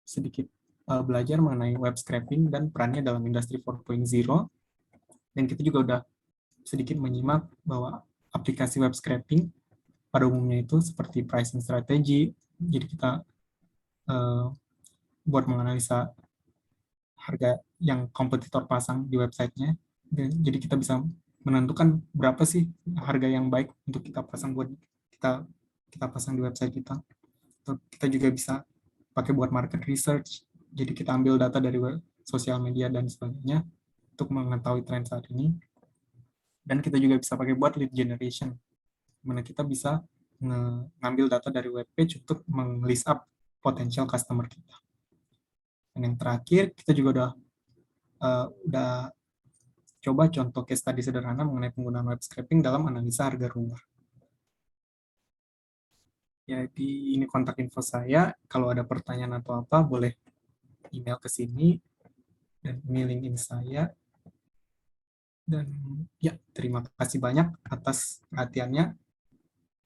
sedikit belajar mengenai web scraping dan perannya dalam industri 4.0, dan kita juga udah sedikit menyimak bahwa aplikasi web scraping pada umumnya itu seperti pricing strategy, jadi kita buat menganalisa harga yang kompetitor pasang di websitenya, jadi kita bisa menentukan berapa sih harga yang baik untuk kita pasang buat kita pasang di website kita. Kita juga bisa pakai buat market research, jadi kita ambil data dari sosial media dan sebagainya untuk mengetahui tren saat ini. Dan kita juga bisa pakai buat lead generation, mana kita bisa ngambil data dari web page untuk meng-list up potential customer kita. Dan yang terakhir, kita juga udah coba contoh case study sederhana mengenai penggunaan web scraping dalam analisa harga rumah. Jadi ini kontak info saya, kalau ada pertanyaan atau apa boleh email ke sini dan ini LinkedIn saya. Dan ya, terima kasih banyak atas perhatiannya.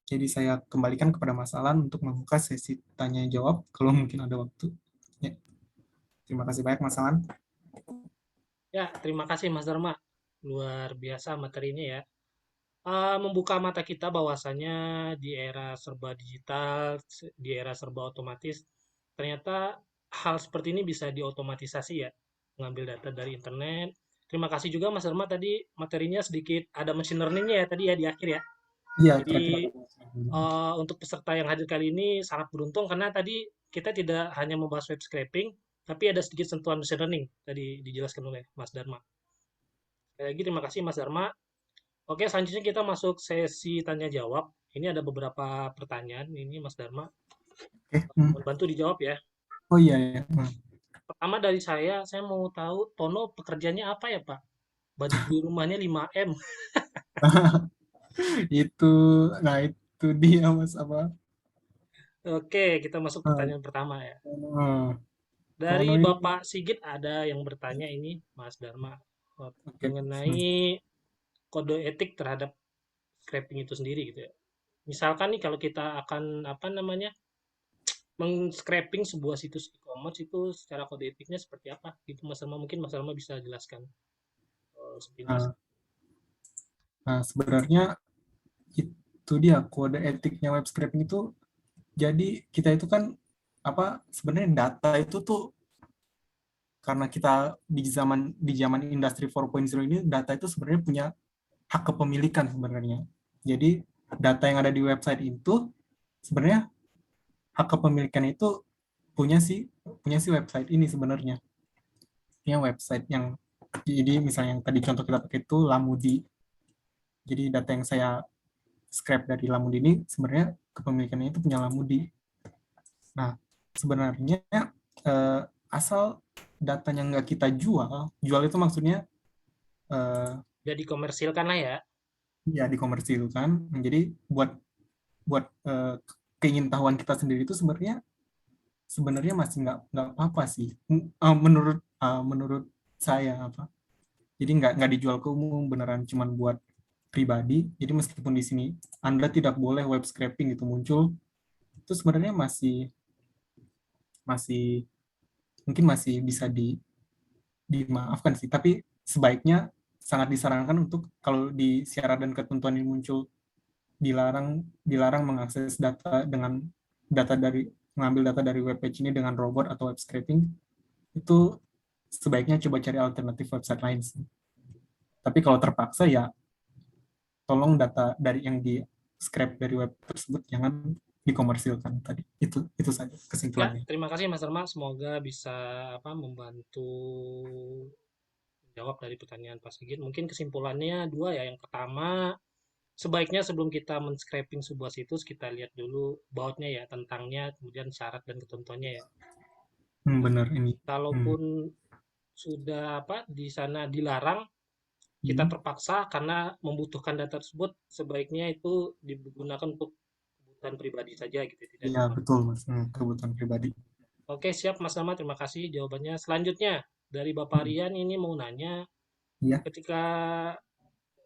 Jadi saya kembalikan kepada Mas Alan untuk membuka sesi tanya jawab kalau mungkin ada waktu. Ya, terima kasih banyak Mas Alan. Ya, terima kasih Mas Dharma. Luar biasa materinya ya. Membuka mata kita bahwasanya di era serba digital, di era serba otomatis, ternyata hal seperti ini bisa diotomatisasi ya, mengambil data dari internet. Terima kasih juga Mas Dharma tadi materinya sedikit ada machine learning-nya ya tadi ya di akhir ya. Iya, Jadi terakhir ada Mas Alan. untuk peserta yang hadir kali ini sangat beruntung karena tadi kita tidak hanya membahas web scraping, tapi ada sedikit sentuhan machine learning tadi dijelaskan oleh Mas Dharma. Sekali lagi terima kasih Mas Dharma. Oke, selanjutnya kita masuk sesi tanya jawab. Ini ada beberapa pertanyaan. Ini Mas Dharma, Oke. Hmm. mohon bantu dijawab ya. Oh iya ya. Hmm. Pertama dari saya mau tahu Tono pekerjaannya apa ya Pak? Budget di rumahnya 5M. Itu, nah itu dia Mas apa? Oke, kita masuk Eh, pertanyaan pertama ya. Dari Tono ini, Bapak Sigit ada yang bertanya ini, Mas Dharma, oke. Hmm. mengenai kode etik terhadap scraping itu sendiri gitu ya. Misalkan nih kalau kita akan apa namanya meng-scraping sebuah situs e-commerce itu secara kode etiknya seperti apa? Gitu Mas Dharma, mungkin Mas Dharma bisa jelaskan sepintas. Nah, nah, sebenarnya itu dia kode etiknya web scraping itu. Jadi kita itu kan apa sebenarnya data itu tuh karena kita di zaman industri 4.0 ini data itu sebenarnya punya hak kepemilikan sebenarnya. Jadi data yang ada di website itu sebenarnya hak kepemilikan itu punya si website ini sebenarnya. Punya website yang jadi misalnya yang tadi contoh kita pakai itu Lamudi. Jadi data yang saya scrap dari Lamudi ini sebenarnya kepemilikannya itu punya Lamudi. Nah, sebenarnya eh, asal datanya nggak kita jual, jual itu maksudnya eh, Jadi komersilkan lah ya. ya dikomersilkan. Jadi buat buat keingintahuan kita sendiri itu sebenarnya sebenarnya masih nggak apa-apa sih. Menurut saya apa. Jadi nggak dijual ke umum, beneran cuman buat pribadi. Jadi meskipun di sini Anda tidak boleh web scraping itu muncul, itu sebenarnya masih masih mungkin masih bisa dimaafkan sih. Tapi sebaiknya sangat disarankan untuk kalau di syarat dan ketentuan ini muncul dilarang dilarang mengakses data dengan data dari mengambil data dari web page ini dengan robot atau web scraping itu sebaiknya coba cari alternatif website lain sih. Tapi kalau terpaksa ya tolong data dari yang di scrap dari web tersebut jangan dikomersilkan tadi. Itu saja Ya, kesimpulannya. terima kasih Mas Dharma. Semoga bisa apa membantu jawab dari pertanyaan Pak Sigit. Mungkin kesimpulannya dua ya. Yang pertama, sebaiknya sebelum kita men-scraping sebuah situs, kita lihat dulu bautnya ya, tentangnya, kemudian syarat dan ketentuannya ya. Nah, Benar ini. Hmm. kalaupun sudah apa di sana dilarang, kita Hmm. terpaksa karena membutuhkan data tersebut, sebaiknya itu digunakan untuk kebutuhan pribadi saja gitu, tidak Ya betul dikomersilkan. mas. Kebutuhan pribadi. Oke, siap Mas Dharma, terima kasih jawabannya. Selanjutnya, dari Bapak Hmm. Rian ini mau nanya, Ya. ketika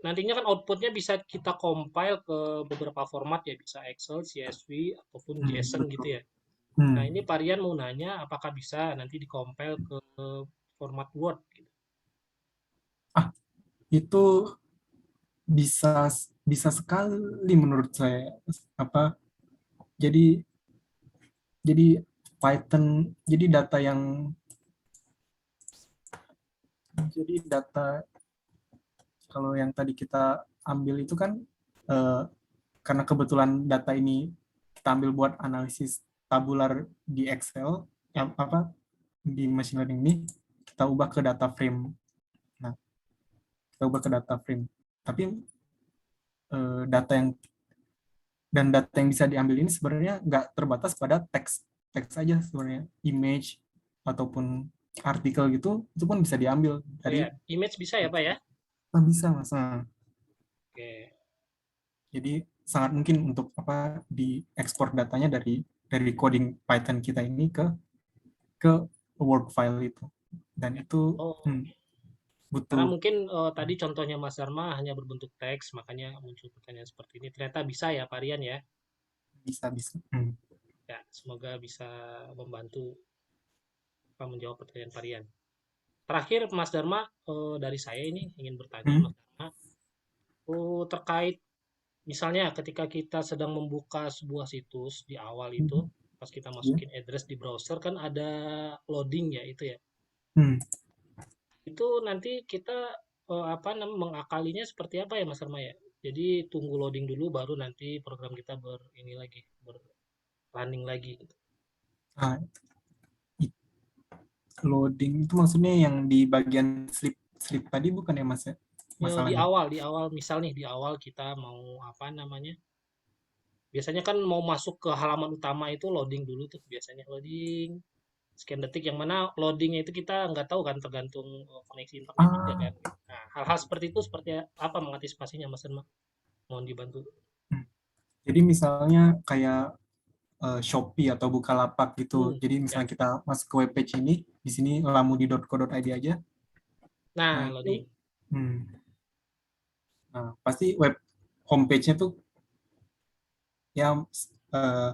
nantinya kan outputnya bisa kita compile ke beberapa format ya, bisa Excel, CSV, ataupun JSON gitu Betul. ya. Nah, Hmm. ini Pak Rian mau nanya apakah bisa nanti di-compile ke format Word gitu. Ah, itu bisa bisa sekali menurut saya apa jadi jadi Python jadi data kalau yang tadi kita ambil itu kan eh, karena kebetulan data ini kita ambil buat analisis tabular di Excel Ya, apa di machine learning ini kita ubah ke data frame. Nah, kita ubah ke data frame. Tapi data yang data yang bisa diambil ini sebenarnya nggak terbatas pada teks teks saja sebenarnya image ataupun artikel gitu itu pun bisa diambil oh ya, dari image bisa ya Pak ya? bisa mas. Nah, Oke. jadi sangat mungkin untuk apa diekspor datanya dari coding Python kita ini ke Word file itu, dan itu Oh, karena butuh. mungkin tadi contohnya Mas Dharma hanya berbentuk teks, makanya muncul pertanyaan seperti ini. Ternyata bisa ya, Pak Rian ya. Bisa. Ya, semoga bisa membantu menjawab pertanyaan Pak Rian. Terakhir, Mas Dharma, dari saya ini ingin bertanya, Hmm, Mas Dharma, terkait misalnya ketika kita sedang membuka sebuah situs di awal itu, hmm, pas kita ya. masukin address di browser kan ada loading ya itu ya. Hmm. Itu nanti kita mengakalinya seperti apa ya Mas Dharma ya? Jadi tunggu loading dulu baru nanti program kita ini lagi running lagi gitu. Nah, loading itu maksudnya yang di bagian slip slip tadi bukan ya Mas ya, Ya, masalahnya? di awal misal nih di awal kita mau apa namanya? Biasanya kan mau masuk ke halaman utama itu loading dulu tuh biasanya loading sekian detik yang mana loadingnya itu kita nggak tahu kan tergantung koneksi internet juga Ah, kan. Nah, hal-hal seperti itu seperti apa mengantisipasinya Mas Irma? Mohon dibantu. hmm. Jadi misalnya kayak Shopee atau Bukalapak gitu. Hmm, Jadi ya. misalnya kita masuk ke webpage ini, di sini lamudi.co.id aja. Nah Nah, itu, loading. hmm, nah pasti web homepage-nya tuh ya eh,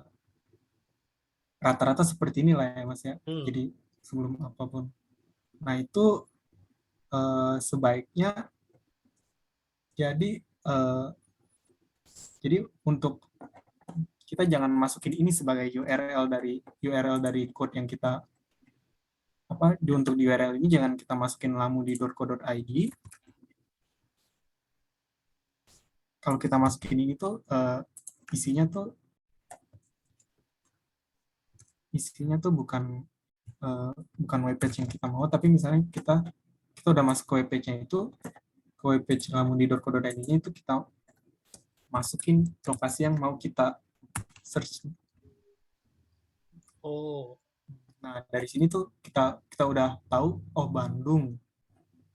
rata-rata seperti inilah ya Mas ya. Hmm. Jadi sebelum apapun. Nah itu sebaiknya jadi eh, jadi untuk kita jangan masukin ini sebagai URL dari code yang kita untuk di URL ini jangan kita masukin lamudi.co.id. Kalau kita masukin ini tuh isinya tuh isinya tuh bukan webpage yang kita mau, tapi misalnya kita udah masuk ke webpage-nya itu, ke webpage lamudi.co.id ini itu kita masukin lokasi yang mau kita search. Oh, Nah dari sini tuh kita kita udah tahu, oh Bandung,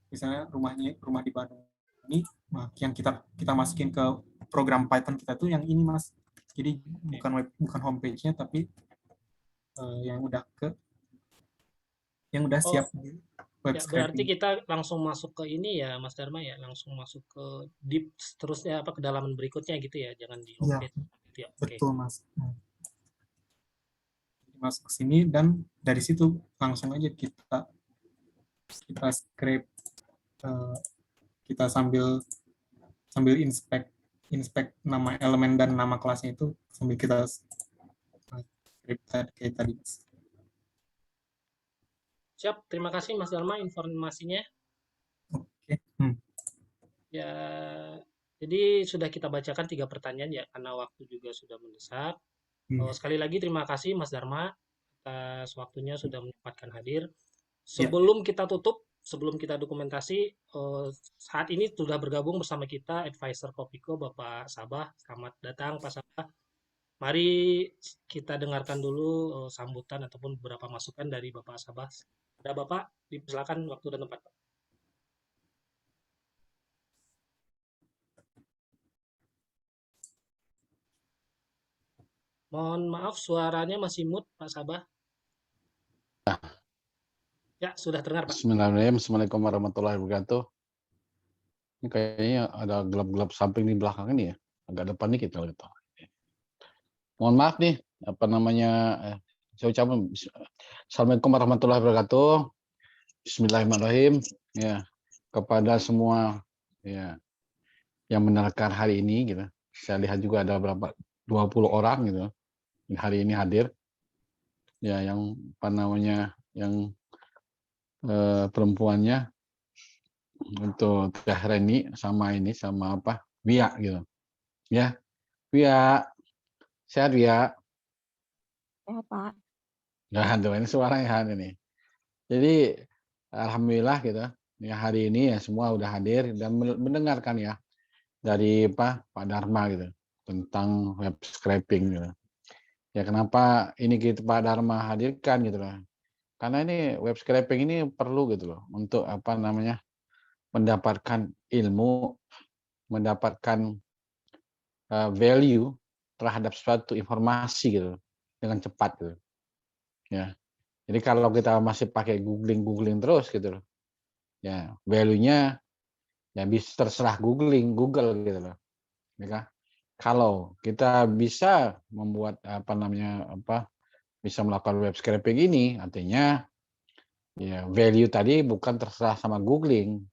misalnya rumah di Bandung ini, nah, yang kita kita masukin ke program Python kita tuh yang ini Mas. Jadi oke. bukan homepage-nya, tapi yang udah Oh, siap di web ya berarti scraping. kita langsung masuk ke ini ya Mas Dharma ya, langsung masuk ke deep terusnya apa kedalaman berikutnya gitu ya, jangan di Iya, homepage gitu ya. Oke. betul Mas. Masuk ke sini dan dari situ langsung aja kita kita scrape, eh, kita sambil sambil inspect inspect nama elemen dan nama kelasnya itu sambil kita script kayak tadi. Siap, terima kasih Mas Dharma informasinya. Oke. Hmm. Ya, jadi sudah kita bacakan 3 pertanyaan ya, karena waktu juga sudah mendesak. Hmm. Sekali lagi terima kasih Mas Dharma atas waktunya sudah menyempatkan hadir. Ya. Sebelum kita dokumentasi, saat ini sudah bergabung bersama kita advisor Kopiko Bapak Sabah. Selamat datang Pak Sabah. Mari kita dengarkan dulu sambutan ataupun beberapa masukan dari Bapak Sabah. Ada Bapak, dipersilakan waktu dan tempat. Mohon maaf suaranya masih mute Pak Sabah. Ya, sudah terdengar Pak. Bismillahirrahmanirrahim. Assalamualaikum warahmatullahi wabarakatuh. Ini kayaknya ada gelap-gelap samping di belakang ini ya. Agak depan dikit kalau gitu. Mohon maaf nih, apa namanya, saya ucapkan Assalamualaikum warahmatullahi wabarakatuh. Bismillahirrahmanirrahim. Ya, kepada semua ya yang mendengarkan hari ini gitu. Saya lihat juga ada berapa 20 orang gitu yang hari ini hadir. Ya, yang apa namanya, yang perempuannya untuk Teh Reni sama ini sama apa? Wia gitu. Ya, Wia, sehat Wia. Ya, Pak. Nah, tuh ini suaranya ini. Jadi alhamdulillah gitu. Ya hari ini ya semua udah hadir dan mendengarkan ya dari Pak Dharma gitu tentang web scraping gitu. Ya kenapa ini kita Pak Dharma hadirkan gitu loh. Karena ini web scraping ini perlu gitu loh untuk apa namanya mendapatkan ilmu, mendapatkan value terhadap suatu informasi gitu dengan cepat gitu. Ya. Jadi kalau kita masih pakai googling terus gitu loh, ya value-nya ya bisa terserah Google gitu loh, ya kan. Kalau kita bisa membuat bisa melakukan web scraping ini, artinya ya value tadi bukan terserah sama Google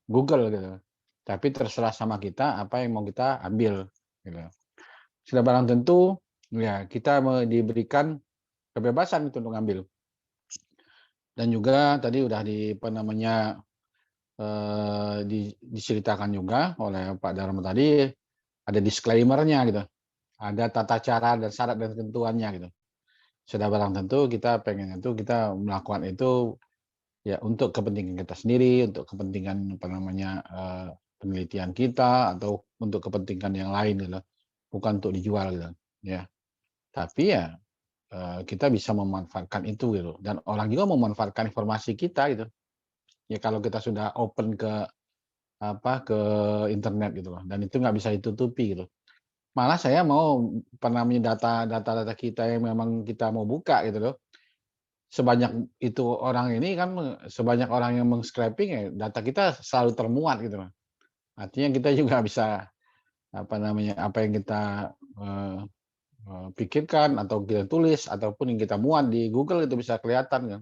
gitu, tapi terserah sama kita apa yang mau kita ambil gitu. Sudah barang tentu ya kita diberikan kebebasan itu untuk ngambil. Dan juga tadi udah diceritakan juga oleh Pak Dharma tadi, ada disclaimer-nya gitu, ada tata cara dan syarat dan ketentuannya gitu. Sudah barang tentu kita pengen itu kita melakukan itu ya untuk kepentingan kita sendiri, untuk kepentingan penelitian kita atau untuk kepentingan yang lain gitu, bukan untuk dijual gitu, ya. Tapi ya, kita bisa memanfaatkan itu gitu, dan orang juga memanfaatkan informasi kita gitu. Ya kalau kita sudah open ke internet gitu loh, dan itu nggak bisa ditutupi gitu. Malah saya mau data-data kita yang memang kita mau buka gitu loh, sebanyak itu orang ini kan, sebanyak orang yang meng-scraping ya data kita selalu termuat gitu loh. Artinya kita juga bisa, apa yang kita, eee eee, pikirkan atau kita tulis ataupun yang kita muat di Google itu bisa kelihatan kan.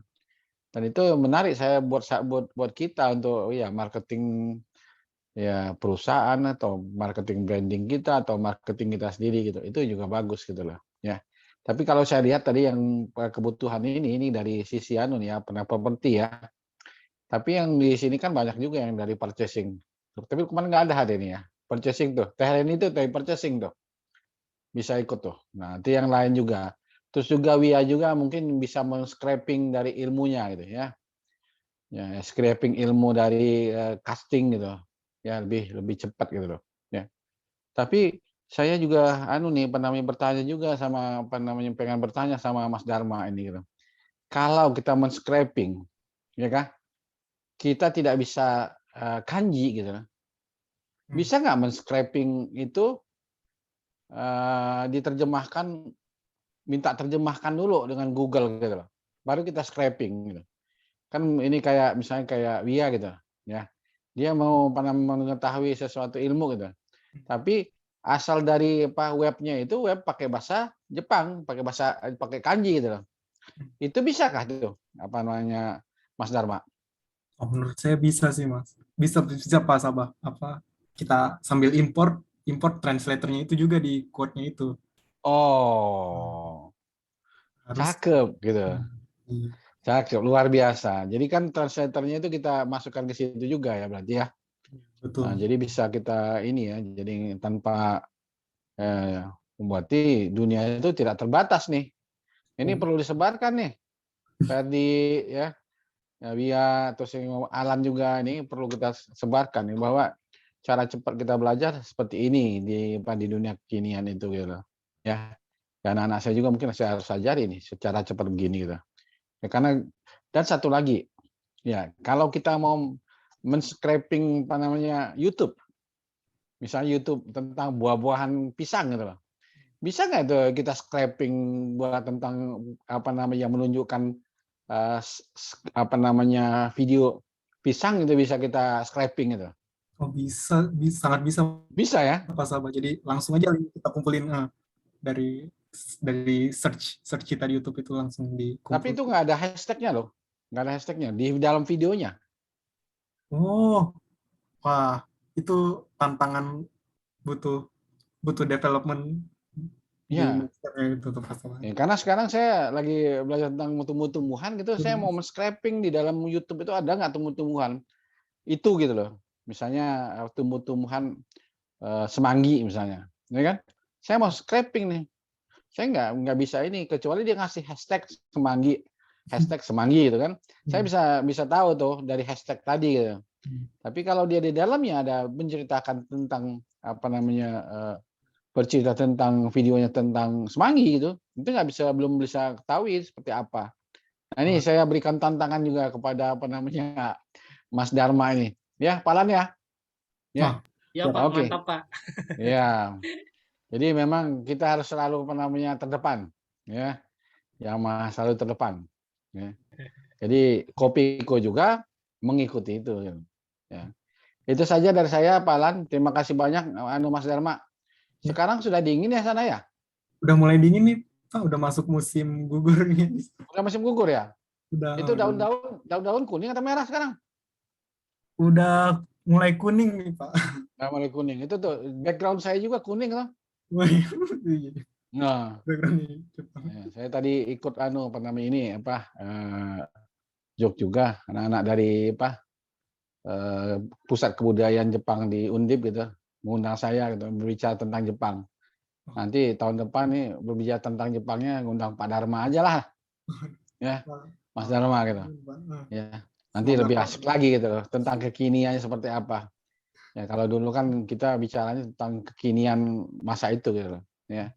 Dan itu menarik saya buat kita untuk ya marketing ya perusahaan atau marketing branding kita atau marketing kita sendiri gitu, itu juga bagus gitu loh, ya. Tapi kalau saya lihat tadi yang, kebutuhan ini dari sisi nih ya, properti ya. Tapi yang di sini kan banyak juga yang dari purchasing. Tapi kemarin nggak ada hari ini ya, purchasing tuh. Teh Reni itu dari purchasing tuh, bisa ikut tuh. Nah, nanti yang lain juga. Terus juga Wia juga mungkin bisa men-scraping dari ilmunya gitu ya. Ya, scraping ilmu dari, casting gitu, ya lebih lebih cepat gitu loh, ya. Tapi saya juga bertanya juga sama pengen bertanya sama Mas Dharma ini gitu. Kalau kita men-scraping, ya kan, kita tidak bisa, kanji gitu loh. Bisa nggak men-scraping itu, diterjemahkan, minta terjemahkan dulu dengan Google gitu loh, baru kita scraping gitu. Kan ini kayak misalnya kayak Wia gitu, ya. Dia mau mengetahui sesuatu ilmu gitu, tapi asal dari webnya itu web pakai bahasa Jepang, pakai kanji gitu loh. Itu bisakah itu, Mas Dharma? Oh, menurut saya bisa sih, Mas. Bisa bisa Pak Sabah. Kita sambil import import translatornya itu juga di quote-nya itu. Oh, Harus. cakep gitu. Iya, Cakep, luar biasa. Jadi kan translatornya itu kita masukkan ke situ juga ya berarti ya? Nah, betul. jadi bisa kita ini ya, jadi tanpa, eee, berarti dunia itu tidak terbatas nih. Ini Oh, perlu disebarkan nih, Ferdi ya, Wia, terus yang Alan juga ini perlu kita sebarkan nih bahwa cara cepat kita belajar seperti ini di dunia kekinian itu gitu loh, ya. Dan anak saya juga mungkin saya harus ajari nih secara cepat begini gitu. Ya karena dan satu lagi, ya kalau kita mau men-scraping YouTube, misalnya YouTube tentang buah-buahan pisang gitu loh. Bisa nggak itu kita scraping buat tentang menunjukkan, video pisang itu bisa kita scraping gitu? oh, sangat bisa Bisa ya? Pak Sabah. Jadi langsung aja link kita kumpulin dari dari search search kita di YouTube itu langsung Tapi dikumpul. itu nggak ada hashtag-nya loh, nggak ada hashtag-nya di dalam videonya. Oh, wah, itu tantangan, butuh butuh development di Iya, makernya itu tuh Pak Sabah. ya karena sekarang saya lagi belajar tentang tumbuh-tumbuhan gitu, saya mau men-scraping di dalam YouTube itu ada nggak tumbuh-tumbuhan itu gitu loh. Misalnya, tumbuh-tumbuhan, semanggi misalnya, ya kan. Saya mau scraping nih, saya nggak bisa ini, kecuali dia ngasih hashtag semanggi gitu kan. Saya Hmm. bisa tahu tuh dari hashtag tadi gitu. Hmm. Tapi kalau dia di dalamnya ada menceritakan tentang, bercerita tentang videonya tentang semanggi gitu, itu belum bisa ketahui seperti apa. Nah ini Wah, saya berikan tantangan juga kepada Mas Dharma ini. Ya, Pak Lan ya? wah, Ya, Ya ya, Pak, oke. mantap Pak. Ya, jadi memang kita harus selalu terdepan, ya, selalu terdepan, ya. Jadi Kopiko juga mengikuti itu. Ya. Itu saja dari saya, Pak Alan. Terima kasih banyak, Mas Dharma. Ya. Sekarang sudah dingin ya sana ya? Udah mulai dingin nih, Pak. Udah masuk musim gugur nih. Udah musim gugur ya? Itu Udah daun-daun kuning atau merah sekarang? udah mulai kuning nih, Pak. Nah, mulai kuning. Itu tuh background saya juga kuning loh. Iya, Nah, background ini, Jepang. ya, saya tadi ikut jog juga anak-anak dari pusat kebudayaan Jepang di Undip gitu, mengundang saya gitu berbicara tentang Jepang. Nanti tahun depan nih berbicara tentang Jepangnya ngundang Pak Dharma aja lah. Ya, Mas Dharma gitu. Ya. Nanti Semoga lebih Pak. asik lagi gitu loh, tentang kekiniannya seperti apa. Ya, kalau dulu kan kita bicaranya tentang kekinian masa itu gitu loh. Ya.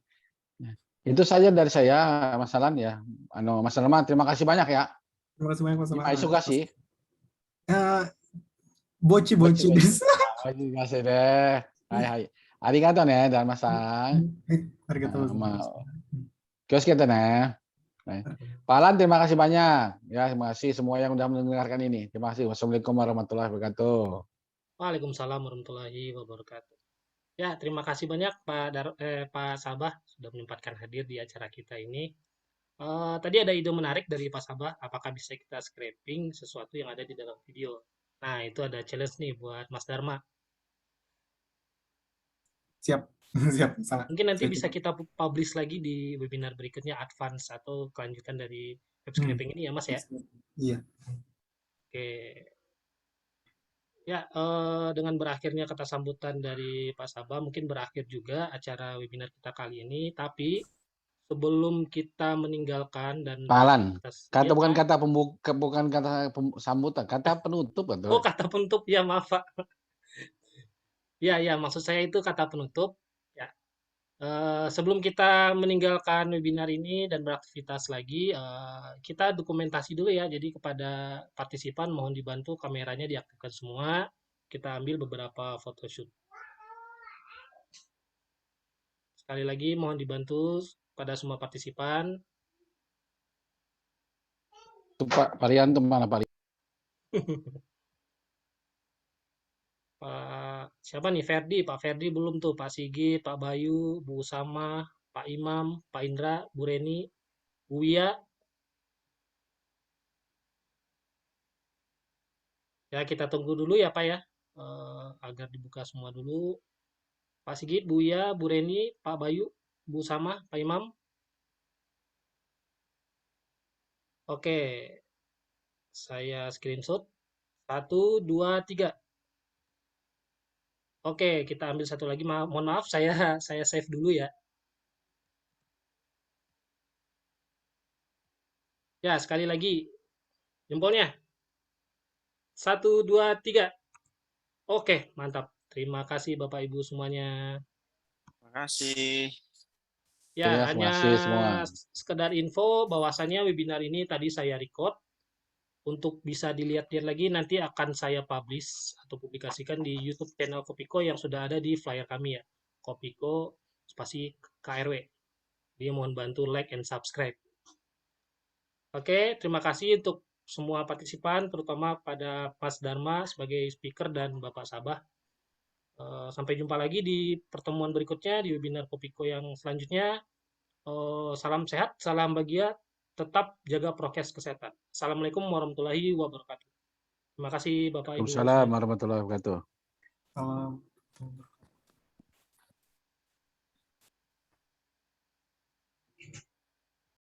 Itu saja dari saya, Mas Alan ya. Mas Dharma, terima kasih banyak ya. Terima kasih banyak, Mas. Terima kasih. Bochi desu. はいませね。はいはい。ありがとうね、だるまさん。 Arigatou Ma- gozaimasu. Kiosketo ne. Baik. Pak Alan, terima kasih banyak. Ya, terima kasih semua yang sudah mendengarkan ini. Terima kasih. Wassalamualaikum warahmatullahi wabarakatuh. Waalaikumsalam warahmatullahi wabarakatuh. Ya, terima kasih banyak Pak Sabah sudah menyempatkan hadir di acara kita ini. Tadi ada ide menarik dari Pak Sabah, apakah bisa kita scraping sesuatu yang ada di dalam video. Nah, itu ada challenge nih buat Mas Dharma. Siap. Siap. Salah. Mungkin nanti Saya bisa coba. kita publish lagi di webinar berikutnya, advance atau kelanjutan dari web scraping ini ya Mas ya. Iya. Oke. Ya, dengan berakhirnya kata sambutan dari Pak Sabah, mungkin berakhir juga acara webinar kita kali ini. Tapi sebelum kita meninggalkan dan Pak Alan, ya, bukan Pak. kata pembuka, bukan kata sambutan, kata penutup Oh, betul. kata penutup ya, maaf Pak. Ya, ya, maksud saya itu kata penutup. Ya, sebelum kita meninggalkan webinar ini dan beraktivitas lagi, kita dokumentasi dulu ya. Jadi kepada partisipan mohon dibantu kameranya diaktifkan semua. Kita ambil beberapa photoshoot. Sekali lagi mohon dibantu pada semua partisipan. Itu Pak Parian itu mana Pak? Pak siapa nih? Ferdi, Pak Ferdi belum tuh, Pak Sigit, Pak Bayu, Bu Usama, Pak Imam, Pak Indra, Bu Reni, Bu Wia. Ya kita tunggu dulu ya Pak ya, agar dibuka semua dulu. Pak Sigit, Bu Wia, Bu Reni, Pak Bayu, Bu Usama, Pak Imam. Oke, saya screenshot. 1, 2, 3. Oke, kita ambil satu lagi. Mohon maaf, saya save dulu ya. Ya, sekali lagi. Jempolnya. 1, 2, 3. Oke, mantap. Terima kasih Bapak Ibu semuanya. Terima kasih. Ya, Ya, terima hanya kasih semua. sekedar info bahwasannya webinar ini tadi saya record. Untuk bisa dilihat-lihat lagi nanti akan saya publish atau publikasikan di YouTube channel Kopiko yang sudah ada di flyer kami ya. Kopiko spasi KRW. Dia mohon bantu like and subscribe. Oke, terima kasih untuk semua partisipan, terutama pada Mas Dharma sebagai speaker dan Bapak Sabah. Sampai jumpa lagi di pertemuan berikutnya di webinar Kopiko yang selanjutnya. Salam sehat, salam bahagia, tetap jaga prokes kesehatan. Assalamualaikum warahmatullahi wabarakatuh. Terima kasih Bapak Ibu. Waalaikumsalam warahmatullahi wabarakatuh. Salam.